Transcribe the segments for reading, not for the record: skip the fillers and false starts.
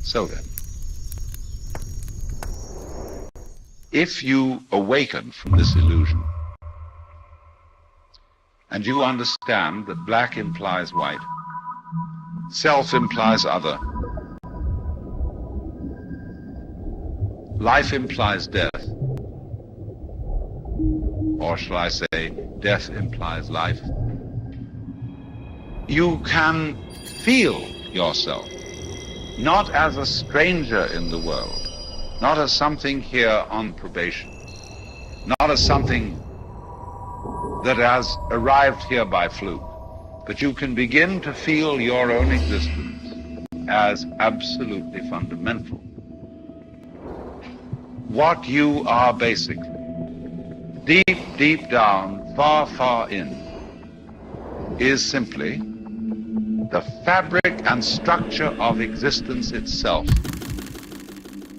So then, if you awaken from this illusion and you understand that black implies white, self implies other, life implies death, or shall I say, death implies life, you can feel yourself not as a stranger in the world, not as something here on probation, not as something that has arrived here by fluke, but you can begin to feel your own existence as absolutely fundamental. What you are basically, deep, deep down, far, far in, is simply the fabric and structure of existence itself.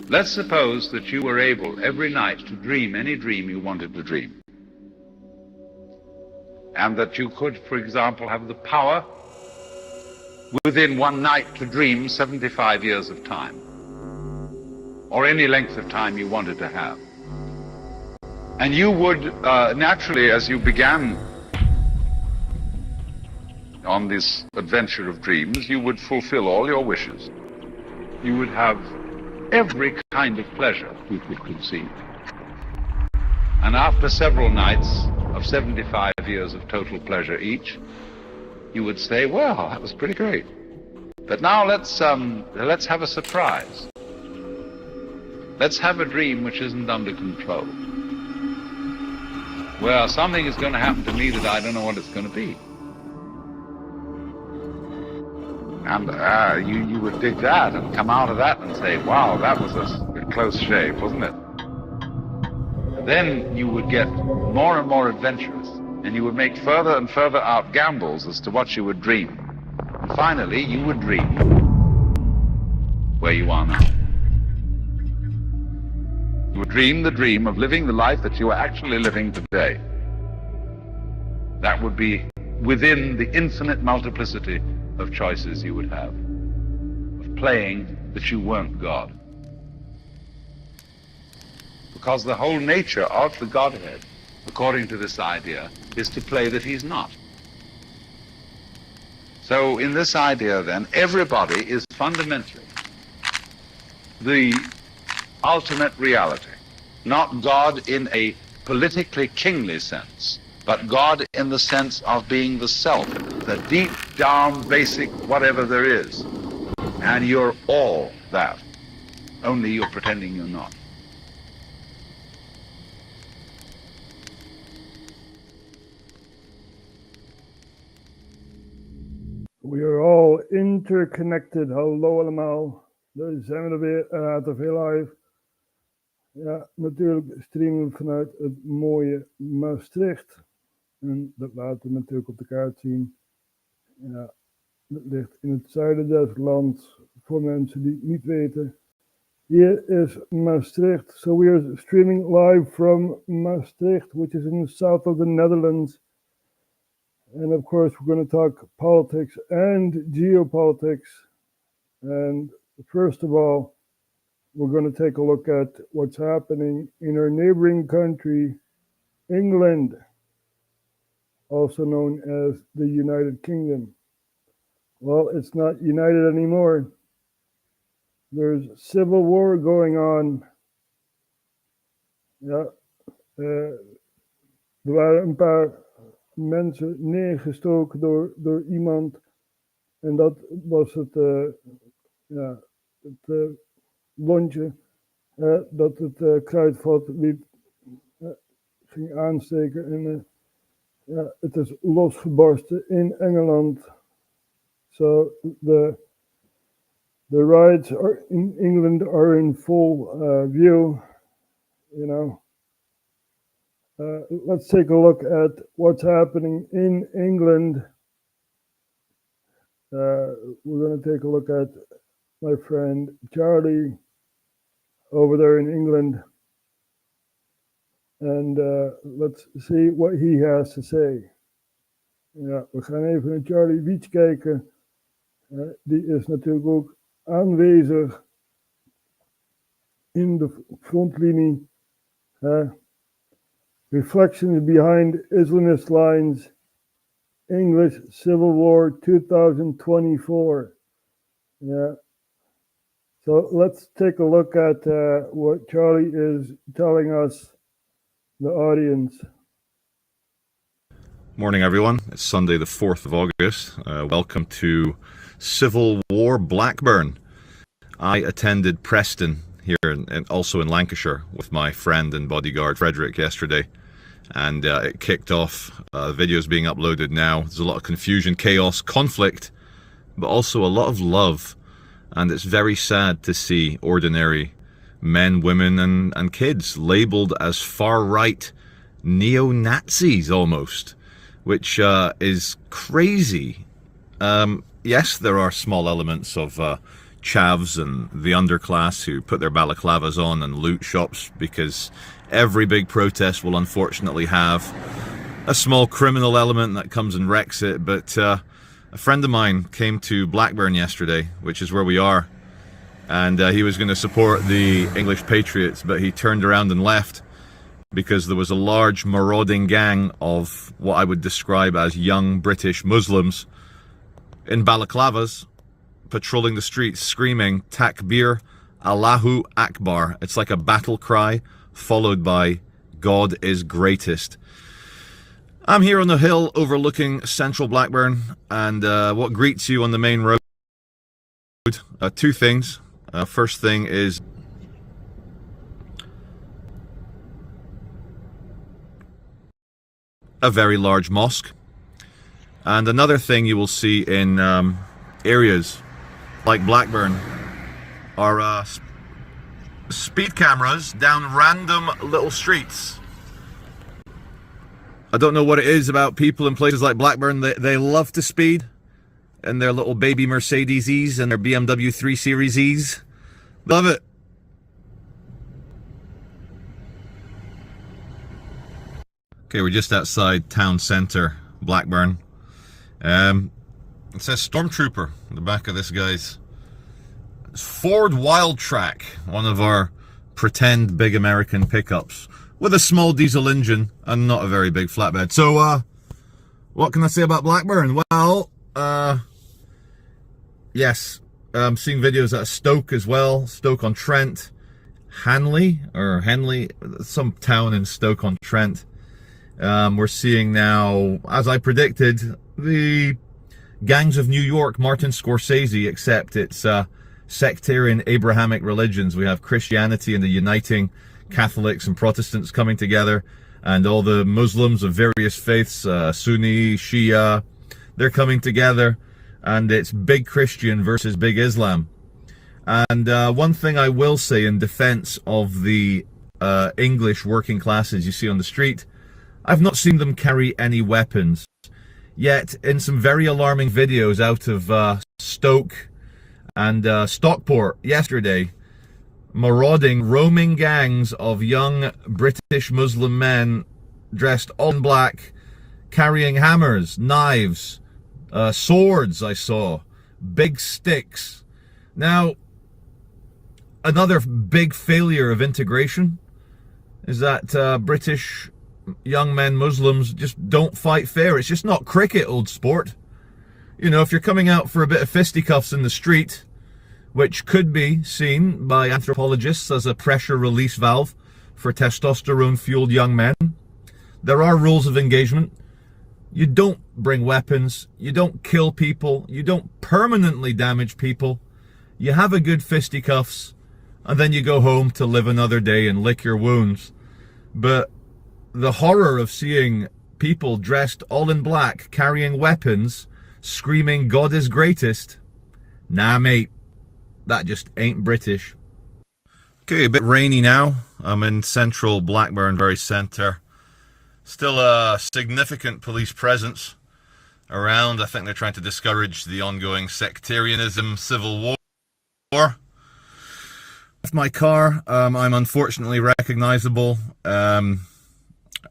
Let's suppose that you were able every night to dream any dream you wanted to dream. And that you could, for example, have the power within one night to dream 75 years of time, or any length of time you wanted to have. And you would, naturally, as you began on this adventure of dreams, you would fulfill all your wishes. You would have every kind of pleasure you could conceive. And after several nights of 75 years of total pleasure each, you would say, well, that was pretty great. But now let's have a surprise. Let's have a dream which isn't under control. Well, something is going to happen to me that I don't know what it's going to be. And you would dig that and come out of that and say, wow, that was a close shave, wasn't it? Then you would get more and more adventurous, and you would make further and further out gambles as to what you would dream. And finally, you would dream where you are now. You would dream the dream of living the life that you are actually living today. That would be within the infinite multiplicity of choices you would have, of playing that you weren't God. Because the whole nature of the Godhead, according to this idea, is to play that he's not. So in this idea then, everybody is fundamentally the ultimate reality, not God in a politically kingly sense, but God in the sense of being the self, the deep down basic whatever there is. And you're all that, only you're pretending you're not. We are all interconnected. Hallo allemaal. Daar zijn we er weer, RHTVLive. Ja, natuurlijk streamen we vanuit het mooie Maastricht. En dat laten we natuurlijk op de kaart zien. Ja, het ligt in het zuiden des lands. Voor mensen die het niet weten. Hier is Maastricht. So we are streaming live from Maastricht, which is in the south of the Netherlands. And of course, we're going to talk politics and geopolitics. And first of all, we're going to take a look at what's happening in our neighboring country, England, also known as the United Kingdom. Well, it's not united anymore. There's civil war going on. Ja, er waren een paar mensen neergestoken door iemand. En dat was het lontje dat het kruidvat ging aansteken. En het is losgebarsten in Engeland. So the riots in England are in full view, you know. Let's take a look at what's happening in England. We're going to take a look at my friend Charlie over there in England. And let's see what he has to say. Ja, we gaan even naar Charlie Wiets kijken. Die is natuurlijk ook aanwezig in de frontlinie. Reflections behind Islamist lines. English Civil War 2024. Yeah. So let's take a look at what Charlie is telling us, the audience. Morning, everyone. It's Sunday, the 4th of August. Welcome to Civil War Blackburn. I attended Preston here and also in Lancashire with my friend and bodyguard Frederick yesterday. And it kicked off. The video's being uploaded now. There's a lot of confusion, chaos, conflict, but also a lot of love. And it's very sad to see ordinary men, women, and kids labeled as far-right neo-Nazis almost, which is crazy. Yes, there are small elements of chavs and the underclass who put their balaclavas on and loot shops, because every big protest will unfortunately have a small criminal element that comes and wrecks it. But a friend of mine came to Blackburn yesterday, which is where we are, and he was going to support the English Patriots, but he turned around and left because there was a large marauding gang of what I would describe as young British Muslims in balaclavas patrolling the streets screaming Takbir, Allahu Akbar. It's like a battle cry followed by God is greatest. I'm here on the hill overlooking central Blackburn, and what greets you on the main road, two things. First thing is a very large mosque, and another thing you will see in areas like Blackburn are speed cameras down random little streets. I don't know what it is about people in places like Blackburn. They love to speed in their little baby Mercedes-Es and their BMW 3 Series Es. Love it. Okay, we're just outside town centre, Blackburn. It says Stormtrooper on the back of this guy's. It's Ford Wildtrak, one of our pretend big American pickups, with a small diesel engine and not a very big flatbed. So, what can I say about Blackburn? Well, yes, I'm seeing videos at Stoke as well, Stoke-on-Trent, Henley, some town in Stoke-on-Trent. We're seeing now, as I predicted, the gangs of New York, Martin Scorsese, except it's sectarian Abrahamic religions. We have Christianity and the uniting Catholics and Protestants coming together, and all the Muslims of various faiths, Sunni, Shia, they're coming together, and it's big Christian versus big Islam. And one thing I will say in defense of the English working classes you see on the street, I've not seen them carry any weapons. Yet, in some very alarming videos out of Stoke and Stockport yesterday, marauding, roaming gangs of young British Muslim men dressed all in black, carrying hammers, knives, swords I saw, big sticks. Now, another big failure of integration is that British young men, Muslims, just don't fight fair. It's just not cricket, old sport. You know, if you're coming out for a bit of fisticuffs in the street, which could be seen by anthropologists as a pressure release valve for testosterone-fueled young men, there are rules of engagement. You don't bring weapons, you don't kill people, you don't permanently damage people. You have a good fisticuffs, and then you go home to live another day and lick your wounds. But the horror of seeing people dressed all in black, carrying weapons, screaming God is greatest, nah mate, that just ain't British. Okay, a bit rainy now. I'm in central Blackburn, very centre. Still a significant police presence around. I think they're trying to discourage the ongoing sectarianism, civil war. With my car, I'm unfortunately recognisable.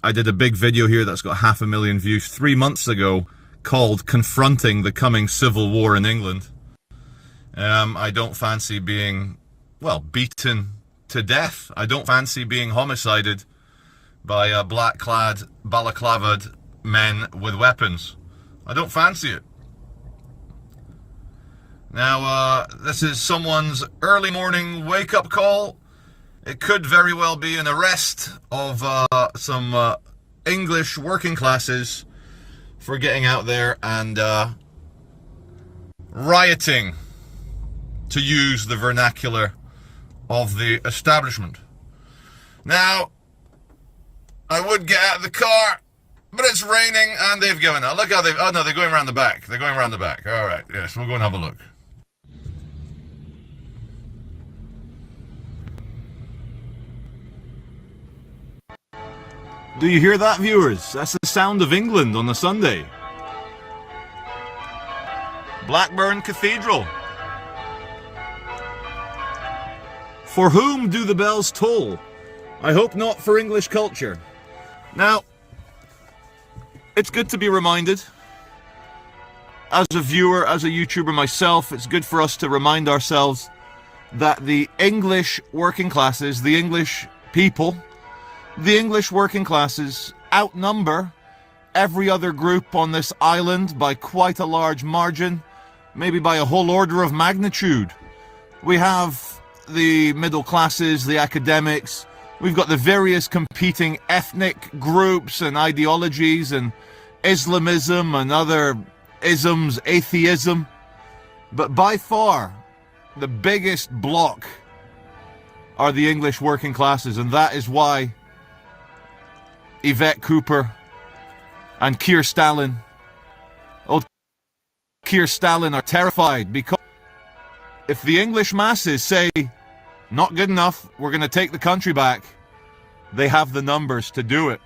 I did a big video here that's got 500,000 views 3 months ago called Confronting the Coming Civil War in England. I don't fancy being, well, beaten, to death. I don't fancy being homicided by black-clad, balaclavaed men with weapons. I don't fancy it. Now, this is someone's early morning wake-up call. It could very well be an arrest of some English working classes for getting out there and rioting, to use the vernacular of the establishment. Now, I would get out of the car, but it's raining and they've given up. Look how they've... Oh no, they're going around the back. They're going around the back. All right, yes, we'll go and have a look. Do you hear that, viewers? That's the sound of England on a Sunday. Blackburn Cathedral. For whom do the bells toll? I hope not for English culture. Now, it's good to be reminded. As a viewer, as a YouTuber myself, it's good for us to remind ourselves that the English working classes, the English people, the English working classes outnumber every other group on this island by quite a large margin, maybe by a whole order of magnitude. We have the middle classes, the academics, we've got the various competing ethnic groups and ideologies and Islamism and other isms, atheism, but by far the biggest block are the English working classes, and that is why Yvette Cooper and Keir Stalin, Keir Stalin are terrified, because if the English masses say, not good enough, we're going to take the country back, they have the numbers to do it.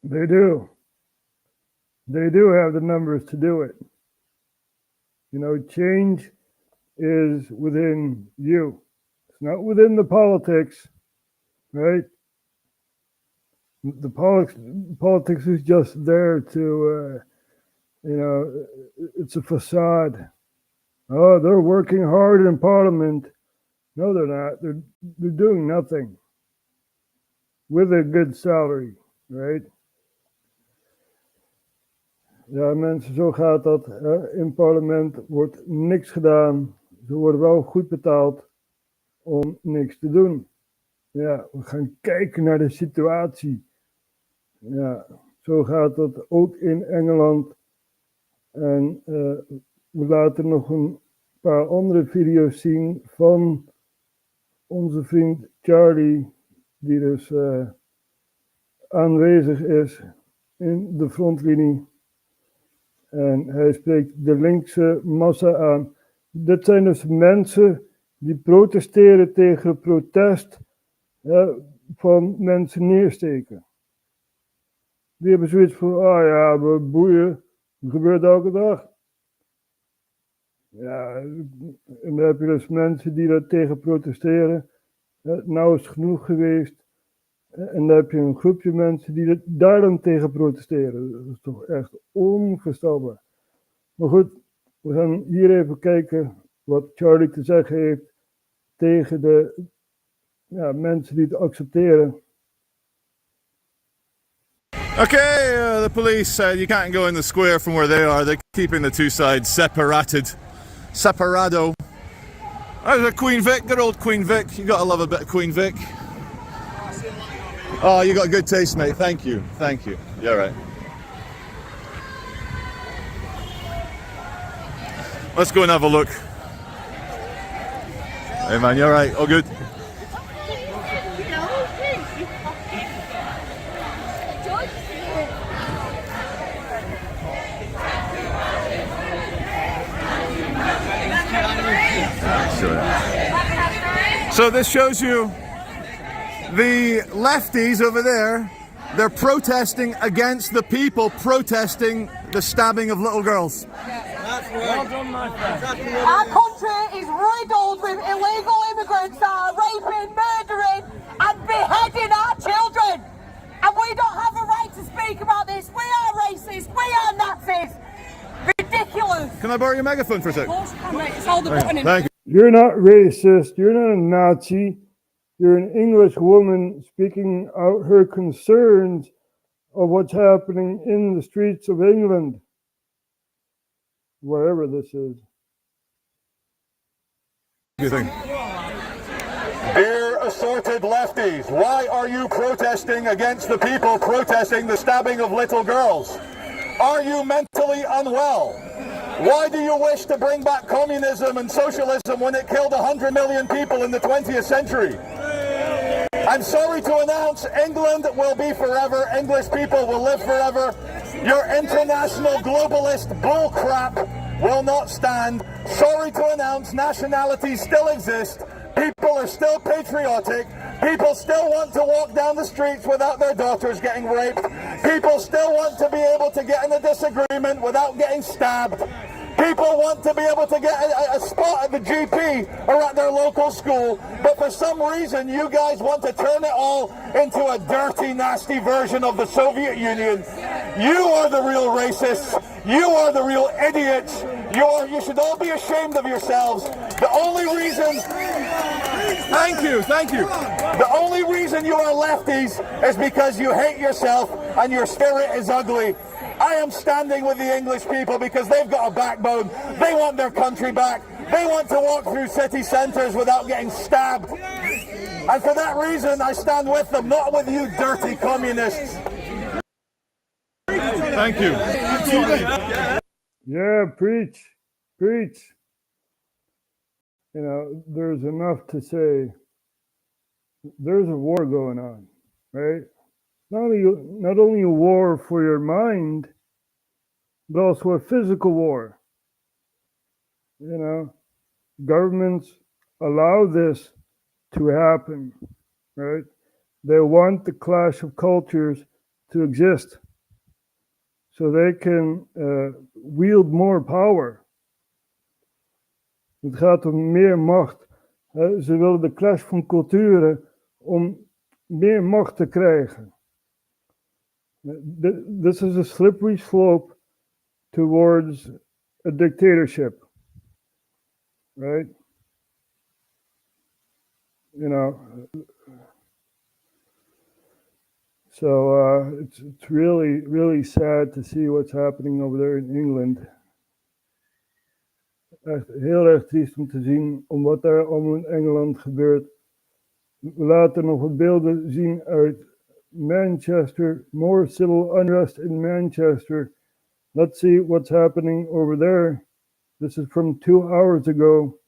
They do. They do have the numbers to do it. You know, change is within you. It's not within the politics, right? The politics is just there to, you know, it's a facade. Oh, they're working hard in Parliament. No, they're not. They're doing nothing with a good salary, right? Ja, mensen, zo gaat dat. In parlement wordt niks gedaan. Ze worden wel goed betaald om niks te doen. Ja, we gaan kijken naar de situatie. Ja, zo gaat dat ook in Engeland. En we laten nog een paar andere video's zien van onze vriend Charlie, die dus aanwezig is in de frontlinie. En hij spreekt de linkse massa aan. Dit zijn dus mensen die protesteren tegen het protest van mensen neersteken. Die hebben zoiets van, ah ja, we boeien, dat gebeurt elke dag. Ja, en dan heb je dus mensen die daar tegen protesteren. Nou is het genoeg geweest. En dan heb je een groepje mensen die daar dan tegen protesteren. Dat is toch echt onvoorstelbaar. Maar goed, we gaan hier even kijken wat Charlie te zeggen heeft tegen de mensen die het accepteren. Okay, the police said you can't go in the square from where they are. They're keeping the two sides separated. Separado. There's a Queen Vic, good old Queen Vic. You gotta love a bit of Queen Vic. Oh, you got good taste, mate. Thank you. Thank you. You're right. Let's go and have a look. Hey man, you're right. All good. So this shows you the lefties over there. They're protesting against the people protesting the stabbing of little girls. Well done, my friend. Our country is riddled with illegal immigrants that are raping, murdering and beheading our children. And we don't have a right to speak about this. We are racist. We are Nazis. Ridiculous. Can I borrow your megaphone for a sec? Of course you can, mate. It's all the button in. Thank you. You're not racist. You're not a Nazi. You're an English woman speaking out her concerns of what's happening in the streets of England, wherever this is. Dear assorted lefties, why are you protesting against the people protesting the stabbing of little girls? Are you mentally unwell? Why do you wish to bring back communism and socialism when it killed 100 million people in the 20th century? I'm sorry to announce England will be forever. English people will live forever. Your international globalist bullcrap will not stand. Sorry to announce nationalities still exist. People are still patriotic. People still want to walk down the streets without their daughters getting raped. People still want to be able to get in a disagreement without getting stabbed. People want to be able to get a spot at the GP or at their local school, but for some reason you guys want to turn it all into a dirty, nasty version of the Soviet Union. You are the real racists. You are the real idiots. You should all be ashamed of yourselves. The only reason... Thank you. The only reason you are lefties is because you hate yourself and your spirit is ugly. I am standing with the English people because they've got a backbone. They want their country back. They want to walk through city centres without getting stabbed. And for that reason, I stand with them, not with you dirty communists. Thank you. Yeah, preach. You know, there's enough to say. There's a war going on, right? Not only a war for your mind, but also a physical war. You know, governments allow this to happen, right? They want the clash of cultures to exist so they can wield more power. Het gaat om meer macht. Ze willen de clash van culturen om meer macht te krijgen. This is a slippery slope towards a dictatorship, right? You know, so it's really, really sad to see what's happening over there in England. Echt heel erg triest om te zien om wat daar allemaal in Engeland gebeurt. We laten nog wat beelden zien uit Manchester, more civil unrest in Manchester. Let's see what's happening over there. This is from 2 hours ago.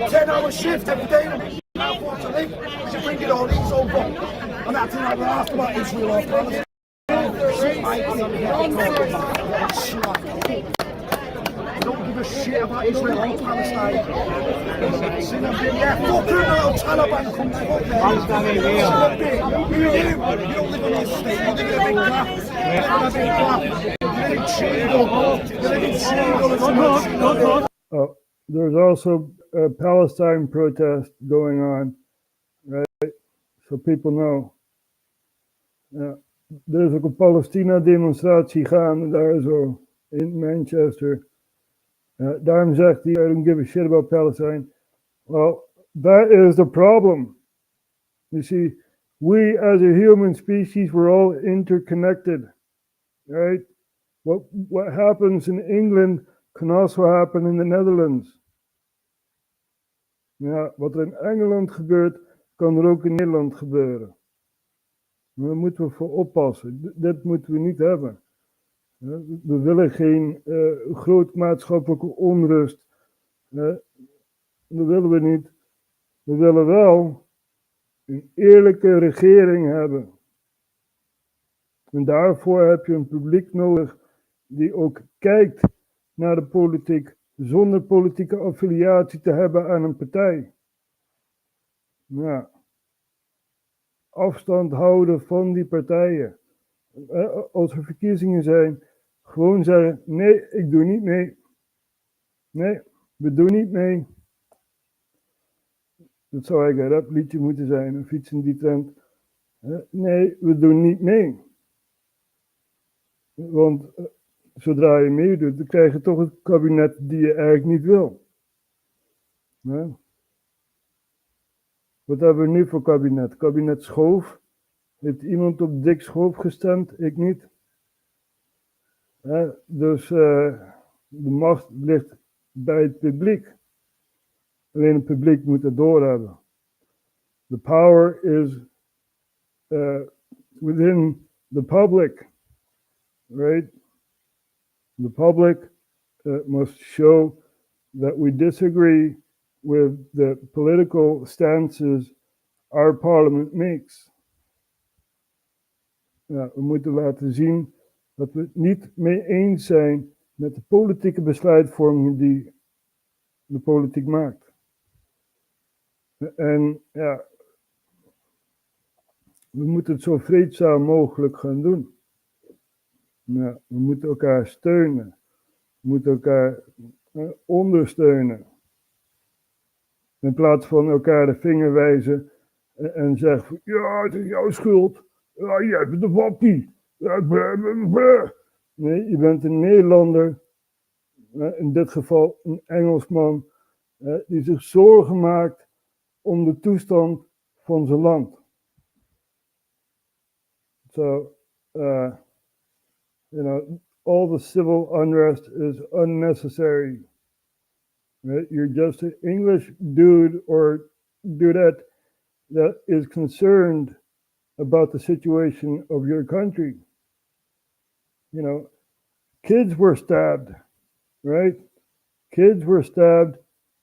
Ten-hour shift every day. Unfortunately, we should bring it all these over. I'm acting like we're asked about Israel or Palestine. Don't give a shit about Israel or Palestine. Yeah, fuck you now, Taliban come fuck them. You don't live on this state, you live in a big crap. Oh, there's also a Palestine protest going on, right? So people know. Er is ook een Palestina-demonstratie gaande daar zo in Manchester. Daarom zegt hij, I don't give a shit about Palestine. Well, that is the problem. You see, we as a human species, we're all interconnected, right? What happens in England can also happen in the Netherlands. Ja, wat er in Engeland gebeurt, kan er ook in Nederland gebeuren. Daar moeten we voor oppassen. Dit moeten we niet hebben. We willen geen groot maatschappelijke onrust. Dat willen we niet. We willen wel een eerlijke regering hebben. En daarvoor heb je een publiek nodig die ook kijkt naar de politiek zonder politieke affiliatie te hebben aan een partij. Ja. Afstand houden van die partijen. Als er verkiezingen zijn, gewoon zeggen, nee, ik doe niet mee. Nee, we doen niet mee. Dat zou eigenlijk een rapliedje moeten zijn, of iets in die trend. Nee, we doen niet mee. Want zodra je meedoet, dan krijg je toch het kabinet die je eigenlijk niet wil. Wat hebben we nu voor kabinet? Kabinet Schoof. Heeft iemand op Dick Schoof gestemd? Ik niet. Dus de macht ligt bij het publiek. Alleen het publiek moet het doorhebben. The power is within the public, right? The public must show that we disagree with the political stances our parliament makes. We moeten laten zien dat we het niet mee eens zijn met de politieke besluitvorming die de politiek maakt. En ja, we moeten het zo vreedzaam mogelijk gaan doen. We moeten elkaar steunen. We moeten elkaar ondersteunen. In plaats van elkaar de vinger wijzen en zeggen, ja, het is jouw schuld. Ja, jij bent de wappie. Nee, je bent een Nederlander, in dit geval een Engelsman, die zich zorgen maakt om de toestand van zijn land. So, all the civil unrest is unnecessary. Right? You're just an English dude or dudette that is concerned about the situation of your country. Kids were stabbed, right? Kids were stabbed.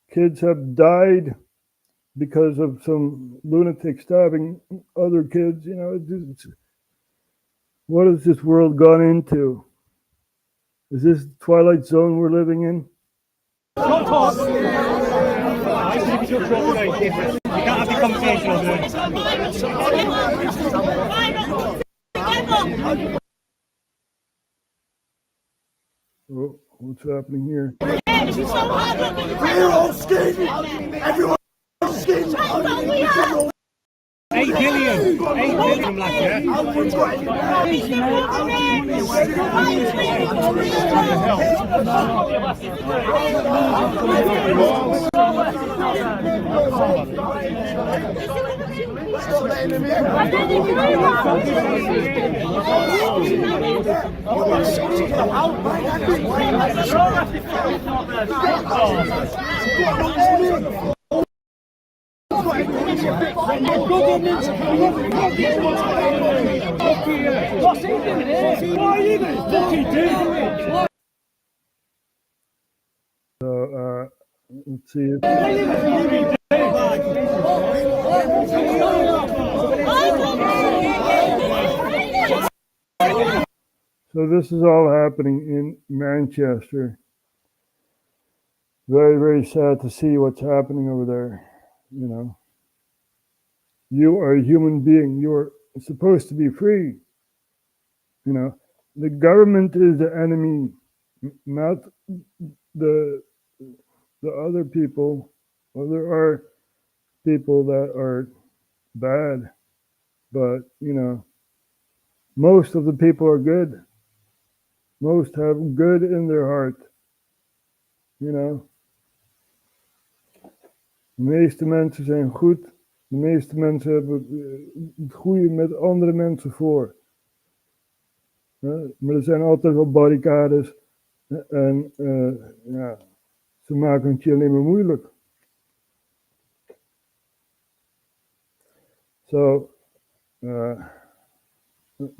Kids have died because of some lunatic stabbing other kids. What has this world gone into? Is this the Twilight Zone we're living in? You can't have the conversation over there. Oh, what's happening here? We're all skating. Everyone's skating. 8 billion last year. So, let's see. So this is all happening in Manchester. Very, very sad to see what's happening over there. You are a human being. You're supposed to be free. The government is the enemy, not the other people. Well, there are people that are bad, but most of the people are good. Most have good in their heart. De meeste mensen zijn goed. De meeste mensen hebben het goede met andere mensen voor. Maar er zijn altijd wel barricades. En ze maken het je alleen maar moeilijk. So,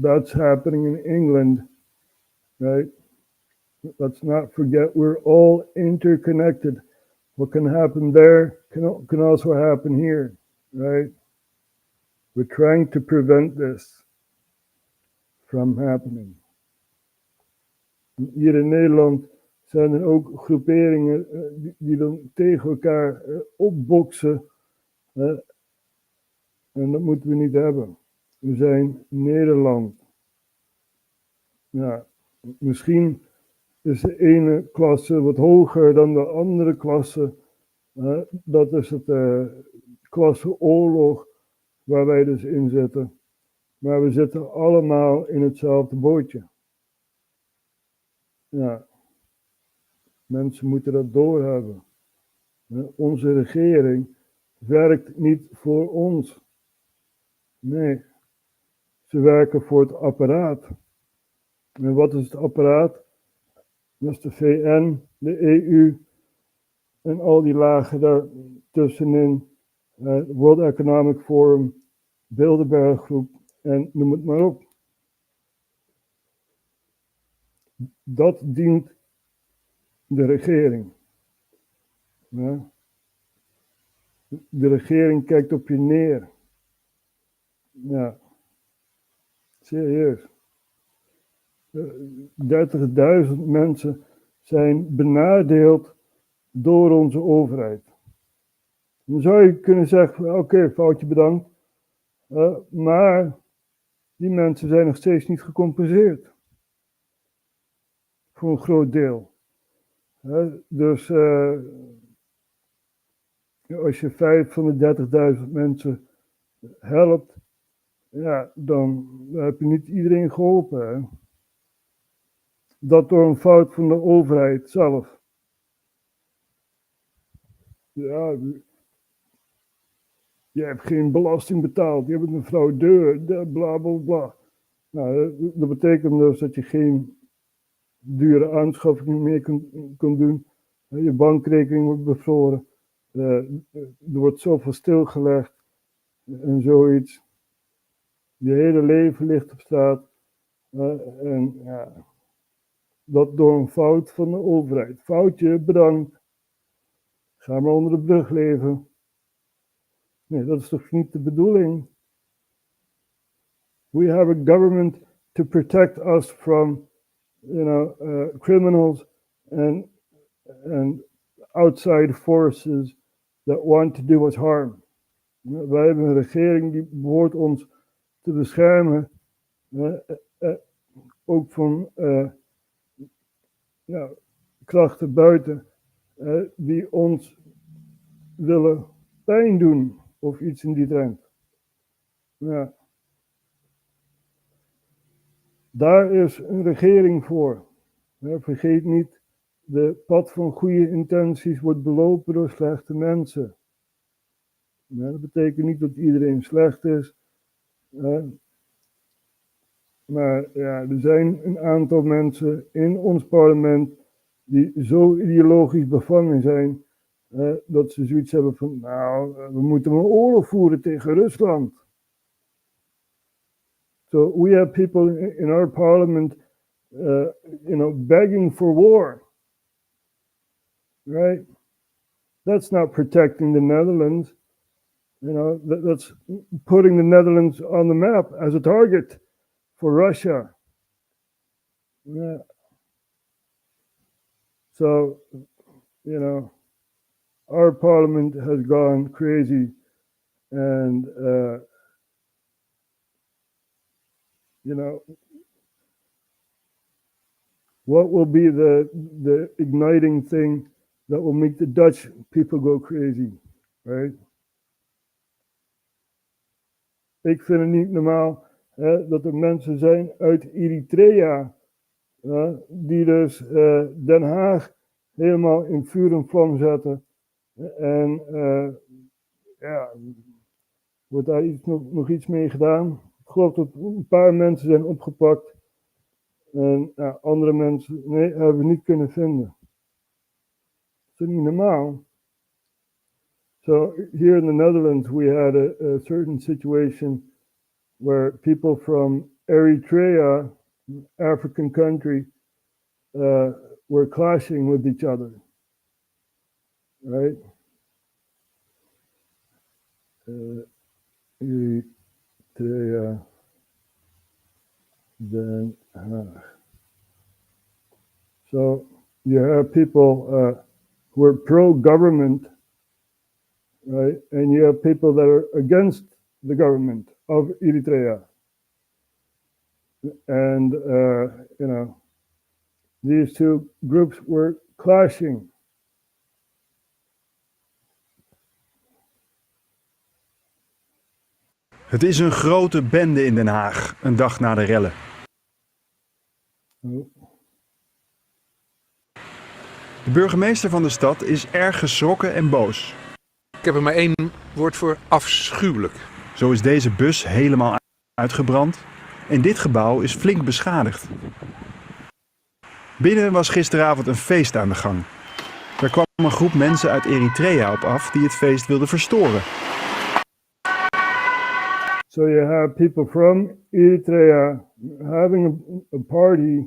that's happening in England, right? Let's not forget we're all interconnected. What can happen there can also happen here, right? We're trying to prevent this from happening. Hier in Nederland zijn er ook groeperingen die dan tegen elkaar opboksen. En dat moeten we niet hebben. We zijn Nederland. Ja, misschien is de ene klasse wat hoger dan de andere klasse. Dat is het klasseoorlog waar wij dus in zitten. Maar we zitten allemaal in hetzelfde bootje. Ja, mensen moeten dat doorhebben. Onze regering werkt niet voor ons. Nee, ze werken voor het apparaat. En wat is het apparaat? Dat is de VN, de EU en al die lagen daartussenin. World Economic Forum, Bilderberggroep en noem het maar op. Dat dient de regering. Ja. De regering kijkt op je neer. Ja, serieus. 30.000 mensen zijn benadeeld door onze overheid. Dan zou je kunnen zeggen, oké, foutje bedankt. Maar die mensen zijn nog steeds niet gecompenseerd. Voor een groot deel. Dus als je 5 van de 30.000 mensen helpt, ja, dan heb je niet iedereen geholpen. Hè? Dat door een fout van de overheid zelf. Ja, je hebt geen belasting betaald, je hebt een fraudeur, bla bla bla. Nou, dat betekent dus dat je geen dure aanschaffingen meer kunt doen. Je bankrekening wordt bevroren. Er wordt zoveel stilgelegd en zoiets. Je hele leven ligt op straat. En ja, dat door een fout van de overheid. Foutje, bedankt. Ga maar onder de brug leven. Nee, dat is toch niet de bedoeling? We have a government to protect us from, criminals and outside forces that want to do us harm. Wij hebben een regering die behoort ons te beschermen, ook van krachten buiten die ons willen pijn doen of iets in die trend. Ja. Daar is een regering voor. Vergeet niet, de pad van goede intenties wordt belopen door slechte mensen. Dat betekent niet dat iedereen slecht is. Maar ja, er zijn een aantal mensen in ons parlement die zo ideologisch bevangen zijn, dat ze zoiets hebben van, nou, we moeten een oorlog voeren tegen Rusland. So we have people in our parliament, begging for war. Right? That's not protecting the Netherlands. That's putting the Netherlands on the map as a target for Russia. Yeah. So, our parliament has gone crazy, and what will be the igniting thing that will make the Dutch people go crazy, right? Ik vind het niet normaal dat er mensen zijn uit Eritrea, die dus Den Haag helemaal in vuur en vlam zetten. En wordt daar nog iets mee gedaan? Ik geloof dat een paar mensen zijn opgepakt. En andere mensen, nee, hebben we niet kunnen vinden. Dat is niet normaal. So here in the Netherlands, we had a certain situation where people from Eritrea, African country, were clashing with each other, right? Eritrea, Den Haag. So you have people who are pro-government, right? And you have people that are against the government of Eritrea. And, these two groups were clashing. Het is een grote bende in Den Haag, een dag na de rellen. De burgemeester van de stad is erg geschrokken en boos. Ik heb er maar één woord voor: afschuwelijk. Zo is deze bus helemaal uitgebrand en dit gebouw is flink beschadigd. Binnen was gisteravond een feest aan de gang. Er kwam een groep mensen uit Eritrea op af die het feest wilden verstoren. So you have people from Eritrea having a party,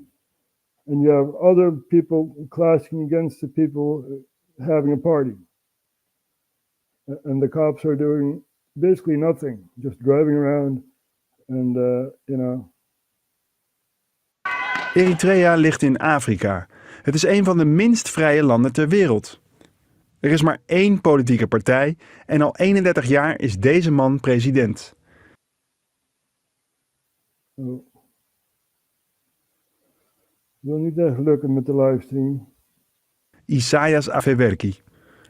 and you have other people clashing against the people having a party. And the cops are doing basically nothing, just driving around and, Eritrea ligt in Afrika. Het is een van de minst vrije landen ter wereld. Er is maar één politieke partij en al 31 jaar is deze man president. Het wil niet echt lukken met de livestream. Isaias Afewerki.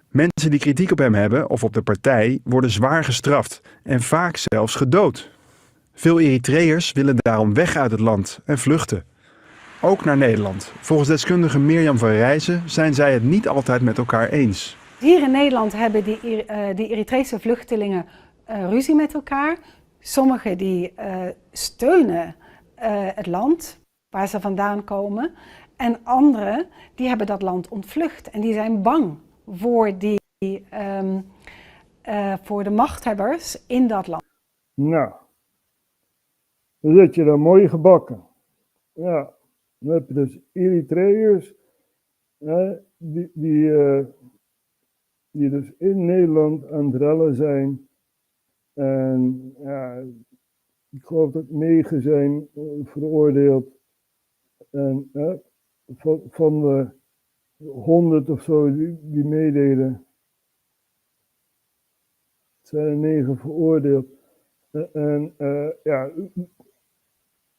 Mensen die kritiek op hem hebben of op de partij worden zwaar gestraft en vaak zelfs gedood. Veel Eritreërs willen daarom weg uit het land en vluchten. Ook naar Nederland. Volgens deskundige Mirjam van Rijzen zijn zij het niet altijd met elkaar eens. Hier in Nederland hebben die Eritrese vluchtelingen ruzie met elkaar. Sommigen die steunen het land waar ze vandaan komen. En anderen die hebben dat land ontvlucht. En die zijn bang voor de machthebbers in dat land. Nou, dan zit je dan mooi gebakken. Ja, dan heb je dus Eritreërs die dus in Nederland aan het rellen zijn. En ja, ik geloof dat 9 zijn veroordeeld. En van de 100 of zo die meededen, zijn er 9 veroordeeld. En ja,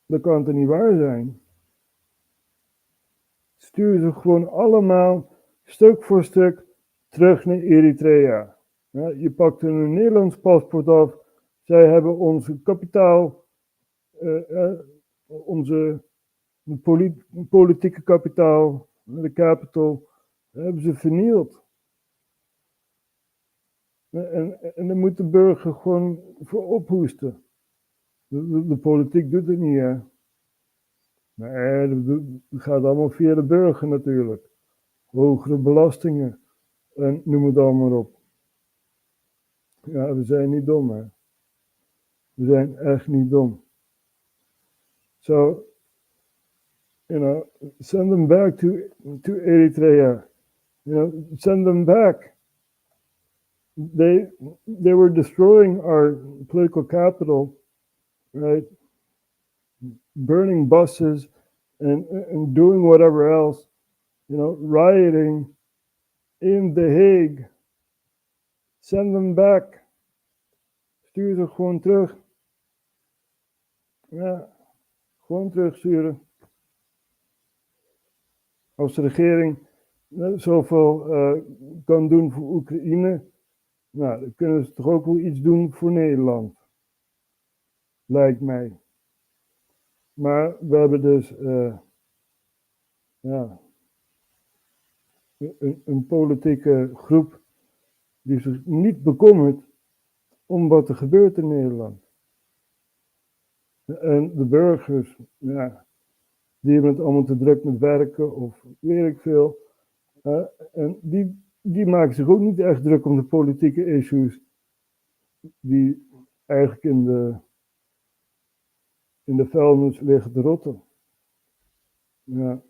dat kan toch niet waar zijn? Stuur ze gewoon allemaal stuk voor stuk terug naar Eritrea. Ja, je pakt hun een Nederlands paspoort af. Zij hebben onze kapitaal, onze politieke kapitaal, de capital, hebben ze vernield. En daar moet de burger gewoon voor ophoesten. De politiek doet het niet, hè. Nee, dat gaat allemaal via de burger natuurlijk. Hogere belastingen en noem het allemaal op. Ja, we zijn niet dom, hè. We zijn echt niet dom. So, send them back to Eritrea. Send them back. They were destroying our political capital, right? Burning buses and doing whatever else, rioting in The Hague. Send them back. Stuur ze gewoon terug. Ja, gewoon terugsturen. Als de regering zoveel kan doen voor Oekraïne, nou, dan kunnen ze toch ook wel iets doen voor Nederland. Lijkt mij. Maar we hebben dus een politieke groep die zich niet bekommert om wat er gebeurt in Nederland. En de burgers, ja, die hebben het allemaal te druk met werken of weet ik veel. En die maken zich ook niet echt druk om de politieke issues die eigenlijk in de vuilnis liggen te rotten. Ja.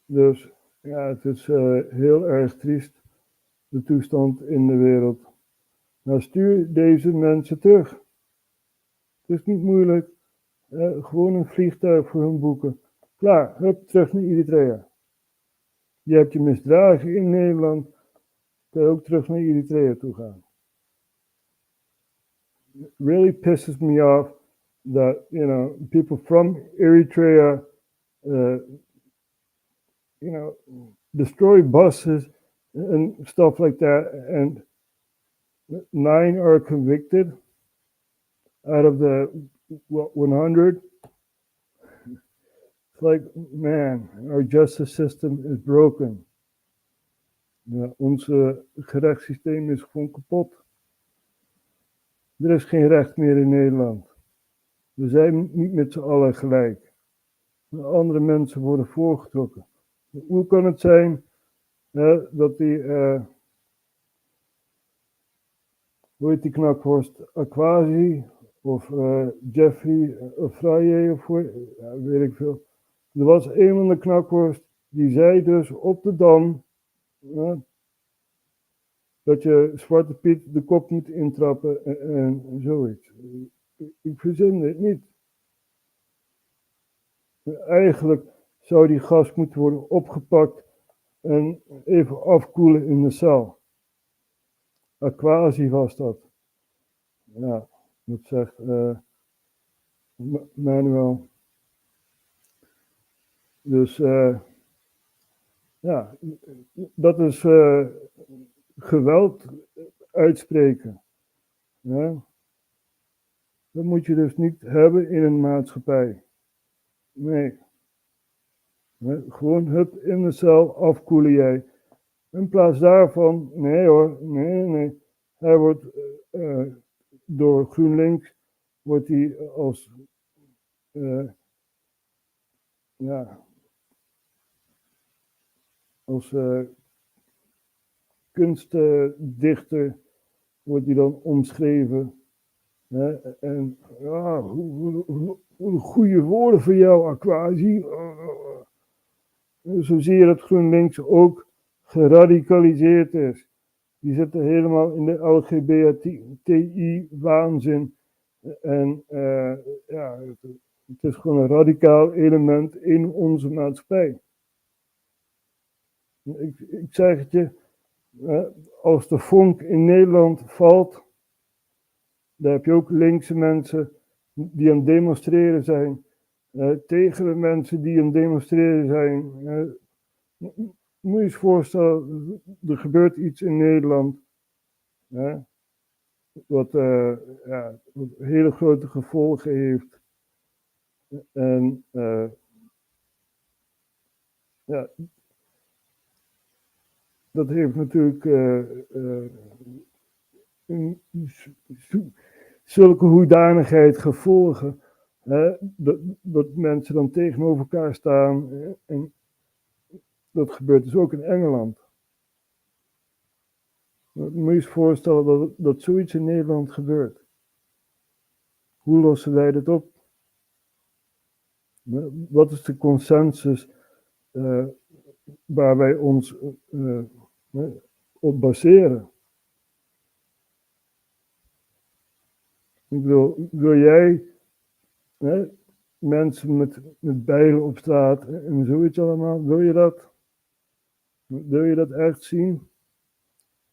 Dus ja, het is heel erg triest, de toestand in de wereld. Nou, stuur deze mensen terug. Het is niet moeilijk. Gewoon een vliegtuig voor hun boeken. Klaar, hup, terug naar Eritrea. Je hebt je misdragen in Nederland, kan je ook terug naar Eritrea toe gaan. It really pisses me off that, people from Eritrea, destroy buses and stuff like that, and 9 are convicted out of the 100. It's like, man, our justice system is broken. Ja, onze gerechtssysteem is gewoon kapot. Er is geen recht meer in Nederland. We zijn niet met z'n allen gelijk. Andere mensen worden voorgetrokken. Hoe kan het zijn dat die, hoe heet die knakworst, Aquasi of Jeffrey Fraye of weet ik veel. Er was een van de knakworst die zei dus op de Dam dat je Zwarte Piet de kop moet intrappen en zoiets. Ik verzin dit niet. Eigenlijk zou die gast moeten worden opgepakt en even afkoelen in de cel. Aquasi was dat. Ja, dat zegt Manuel. Dus ja, dat is geweld uitspreken. Ja. Dat moet je dus niet hebben in een maatschappij. Nee. Gewoon hup in de cel, afkoelen jij. In plaats daarvan, nee hoor, nee. Hij wordt door GroenLinks, wordt hij als, als kunstdichter wordt hij dan omschreven. En ja, hoe goede woorden voor jou, Aquasi. Zo zie je dat GroenLinks ook geradicaliseerd is. Die zitten helemaal in de LGBTI-waanzin. En ja, het is gewoon een radicaal element in onze maatschappij. Ik zeg het je, als de vonk in Nederland valt, dan heb je ook linkse mensen die aan het demonstreren zijn. Tegen de mensen die aan het demonstreren zijn. Moet je eens voorstellen, er gebeurt iets in Nederland. Wat hele grote gevolgen heeft. En ja, dat heeft natuurlijk zulke hoedanigheid gevolgen. Dat mensen dan tegenover elkaar staan. En dat gebeurt dus ook in Engeland. Moet je eens voorstellen dat zoiets in Nederland gebeurt. Hoe lossen wij dit op? Wat is de consensus waar wij ons op baseren? Ik wil jij mensen met bijlen op straat en zoiets allemaal, wil je dat? Wil je dat echt zien?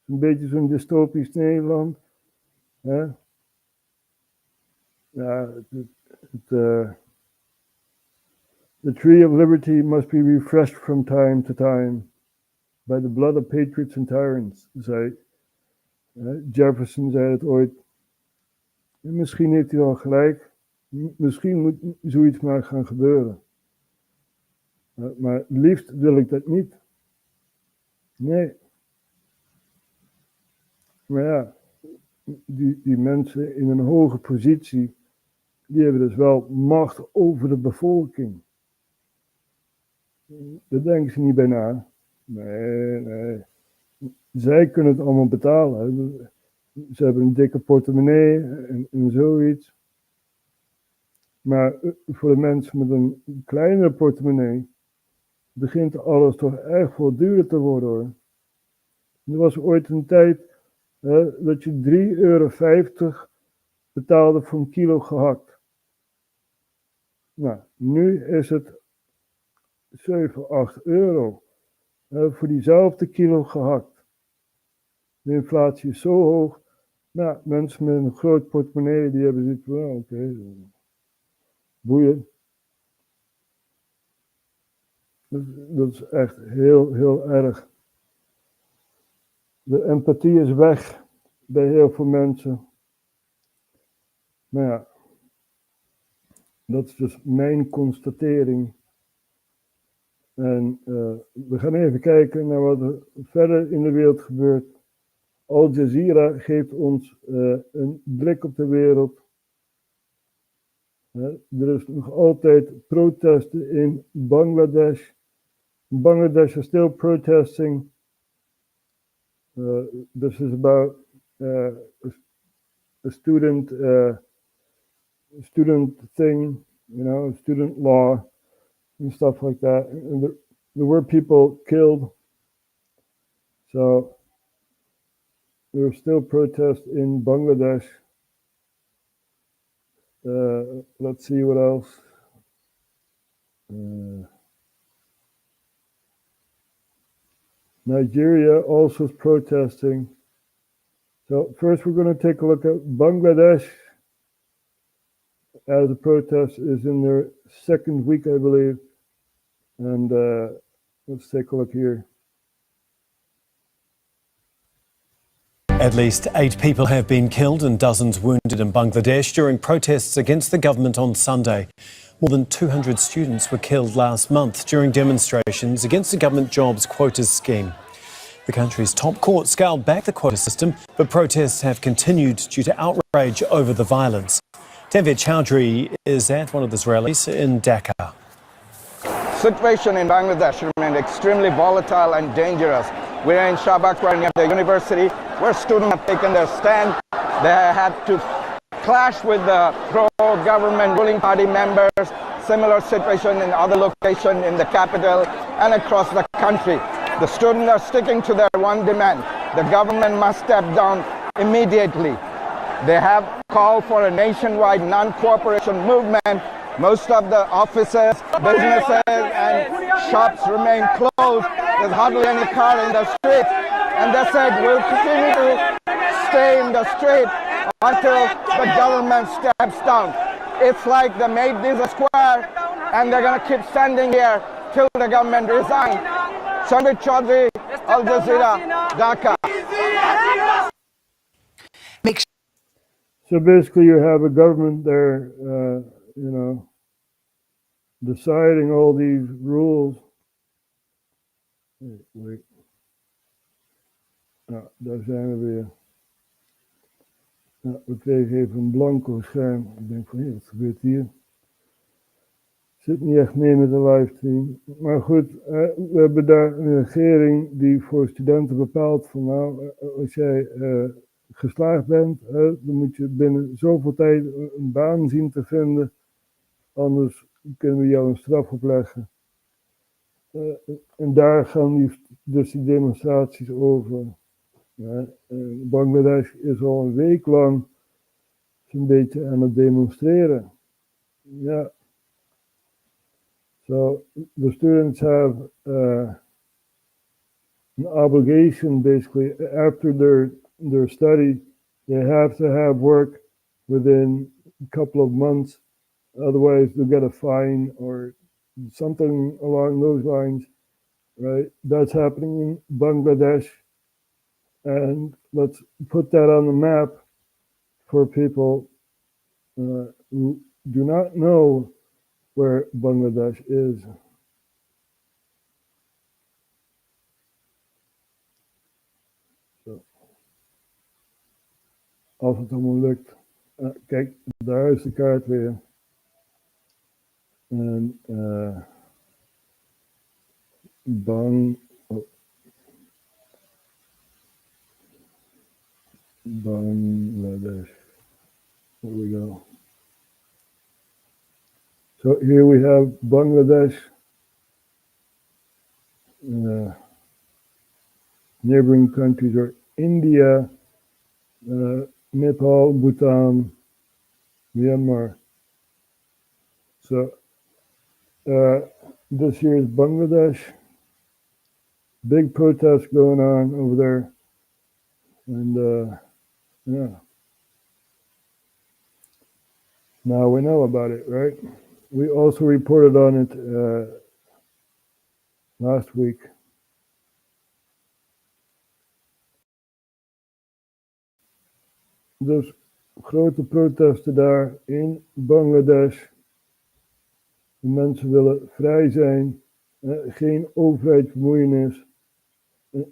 Een beetje zo'n dystopisch Nederland. Ja, the tree of liberty must be refreshed from time to time by the blood of patriots and tyrants, zei Jefferson, zei het ooit. En misschien heeft hij wel gelijk. Misschien moet zoiets maar gaan gebeuren. Maar liefst wil ik dat niet. Nee. Maar ja, die mensen in een hoge positie, die hebben dus wel macht over de bevolking. Daar denken ze niet bij na. Nee. Zij kunnen het allemaal betalen. Ze hebben een dikke portemonnee en zoiets. Maar voor de mensen met een kleinere portemonnee begint alles toch echt wel duurder te worden, hoor. Er was ooit een tijd dat je €3,50 betaalde voor een kilo gehakt. Nou, nu is het 7, 8 euro voor diezelfde kilo gehakt. De inflatie is zo hoog. Nou, mensen met een groot portemonnee, die hebben zoiets van, oké, boeien. Dat is echt heel, heel erg. De empathie is weg bij heel veel mensen. Maar ja, dat is dus mijn constatering. En we gaan even kijken naar wat er verder in de wereld gebeurt. Al Jazeera geeft ons een blik op de wereld. Er is nog altijd protesten in Bangladesh. Bangladesh is still protesting. This is about a student thing, you know, student law and stuff like that. And there were people killed. So there are still protests in Bangladesh. Let's see what else. Nigeria also is protesting. So first we're going to take a look at Bangladesh, as the protest is in their second week, I believe. And let's take a look here. At least 8 people have been killed and dozens wounded in Bangladesh during protests against the government on Sunday. More than 200 students were killed last month during demonstrations against the government jobs quotas scheme. The country's top court scaled back the quota system, but protests have continued due to outrage over the violence. Tanvir Chowdhury is at one of these rallies in Dhaka. Situation in Bangladesh remained extremely volatile and dangerous. We're in Shabakra near the university where students have taken their stand. They had to clash with the pro-government ruling party members. Similar situation in other locations in the capital and across the country. The students are sticking to their one demand. The government must step down immediately. They have called for a nationwide non-cooperation movement. Most of the offices, businesses and shops remain closed. There's hardly any car in the street. And they said we'll continue to stay in the street until the government steps down. It's like they made this a square and they're going to keep standing here till the government resigns. Tanvir Chowdhury, Al Jazeera, Dhaka. So basically you have a government there, you know, deciding all these rules. Wait. Nou, daar zijn we weer. Nou, we kregen even een blanco scherm. Ik denk van, hé, wat gebeurt hier? Zit niet echt mee met de livestream. Maar goed, we hebben daar een regering die voor studenten bepaalt van, nou, als jij geslaagd bent, dan moet je binnen zoveel tijd een baan zien te vinden. Anders kunnen we jou een straf opleggen. En daar gaan dus die demonstraties over. Bangladesh is al een week lang zo'n beetje aan het demonstreren. Ja. So the students have an obligation basically after their study. They have to have work within a couple of months. Otherwise they'll get a fine or something along those lines, right? That's happening in Bangladesh. And let's put that on the map for people who do not know where Bangladesh is. So. Als het allemaal lukt. Kijk, daar is de kaart weer. En Bangladesh. There we go. So here we have Bangladesh, neighboring countries are India, Nepal, Bhutan, Myanmar. So this year is Bangladesh. Big protests going on over there. And yeah. Now we know about it, right? we also reported on it last week. Dus grote protesten daar in Bangladesh. De mensen willen vrij zijn, geen overheidsbemoeienis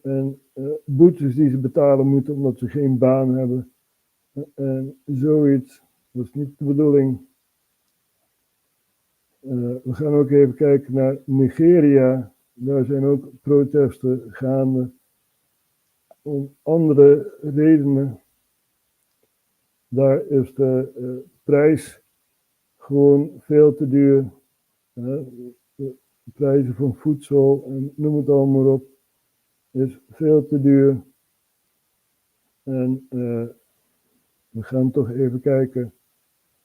en boetes die ze betalen moeten omdat ze geen baan hebben. En zoiets, dat is niet de bedoeling. We gaan ook even kijken naar Nigeria. Daar zijn ook protesten gaande om andere redenen. Daar is de prijs gewoon veel te duur. De prijzen van voedsel en noem het allemaal maar op, is veel te duur. En we gaan toch even kijken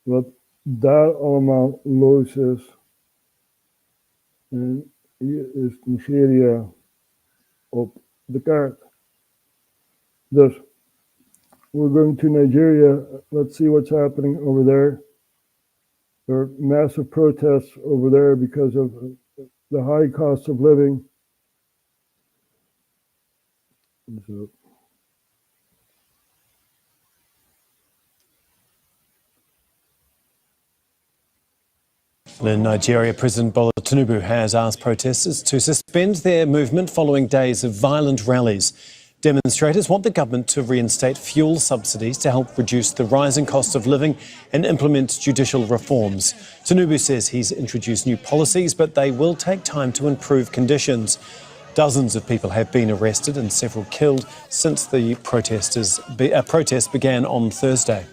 wat daar allemaal los is. En hier is Nigeria op de kaart. Dus we're going to Nigeria. Let's see what's happening over there. There are massive protests over there because of the high cost of living. So. In Nigeria, President Bola Tinubu has asked protesters to suspend their movement following days of violent rallies. Demonstrators want the government to reinstate fuel subsidies to help reduce the rising cost of living and implement judicial reforms. Tinubu says he's introduced new policies, but they will take time to improve conditions. Dozens of people have been arrested and several killed since the protest began on Thursday.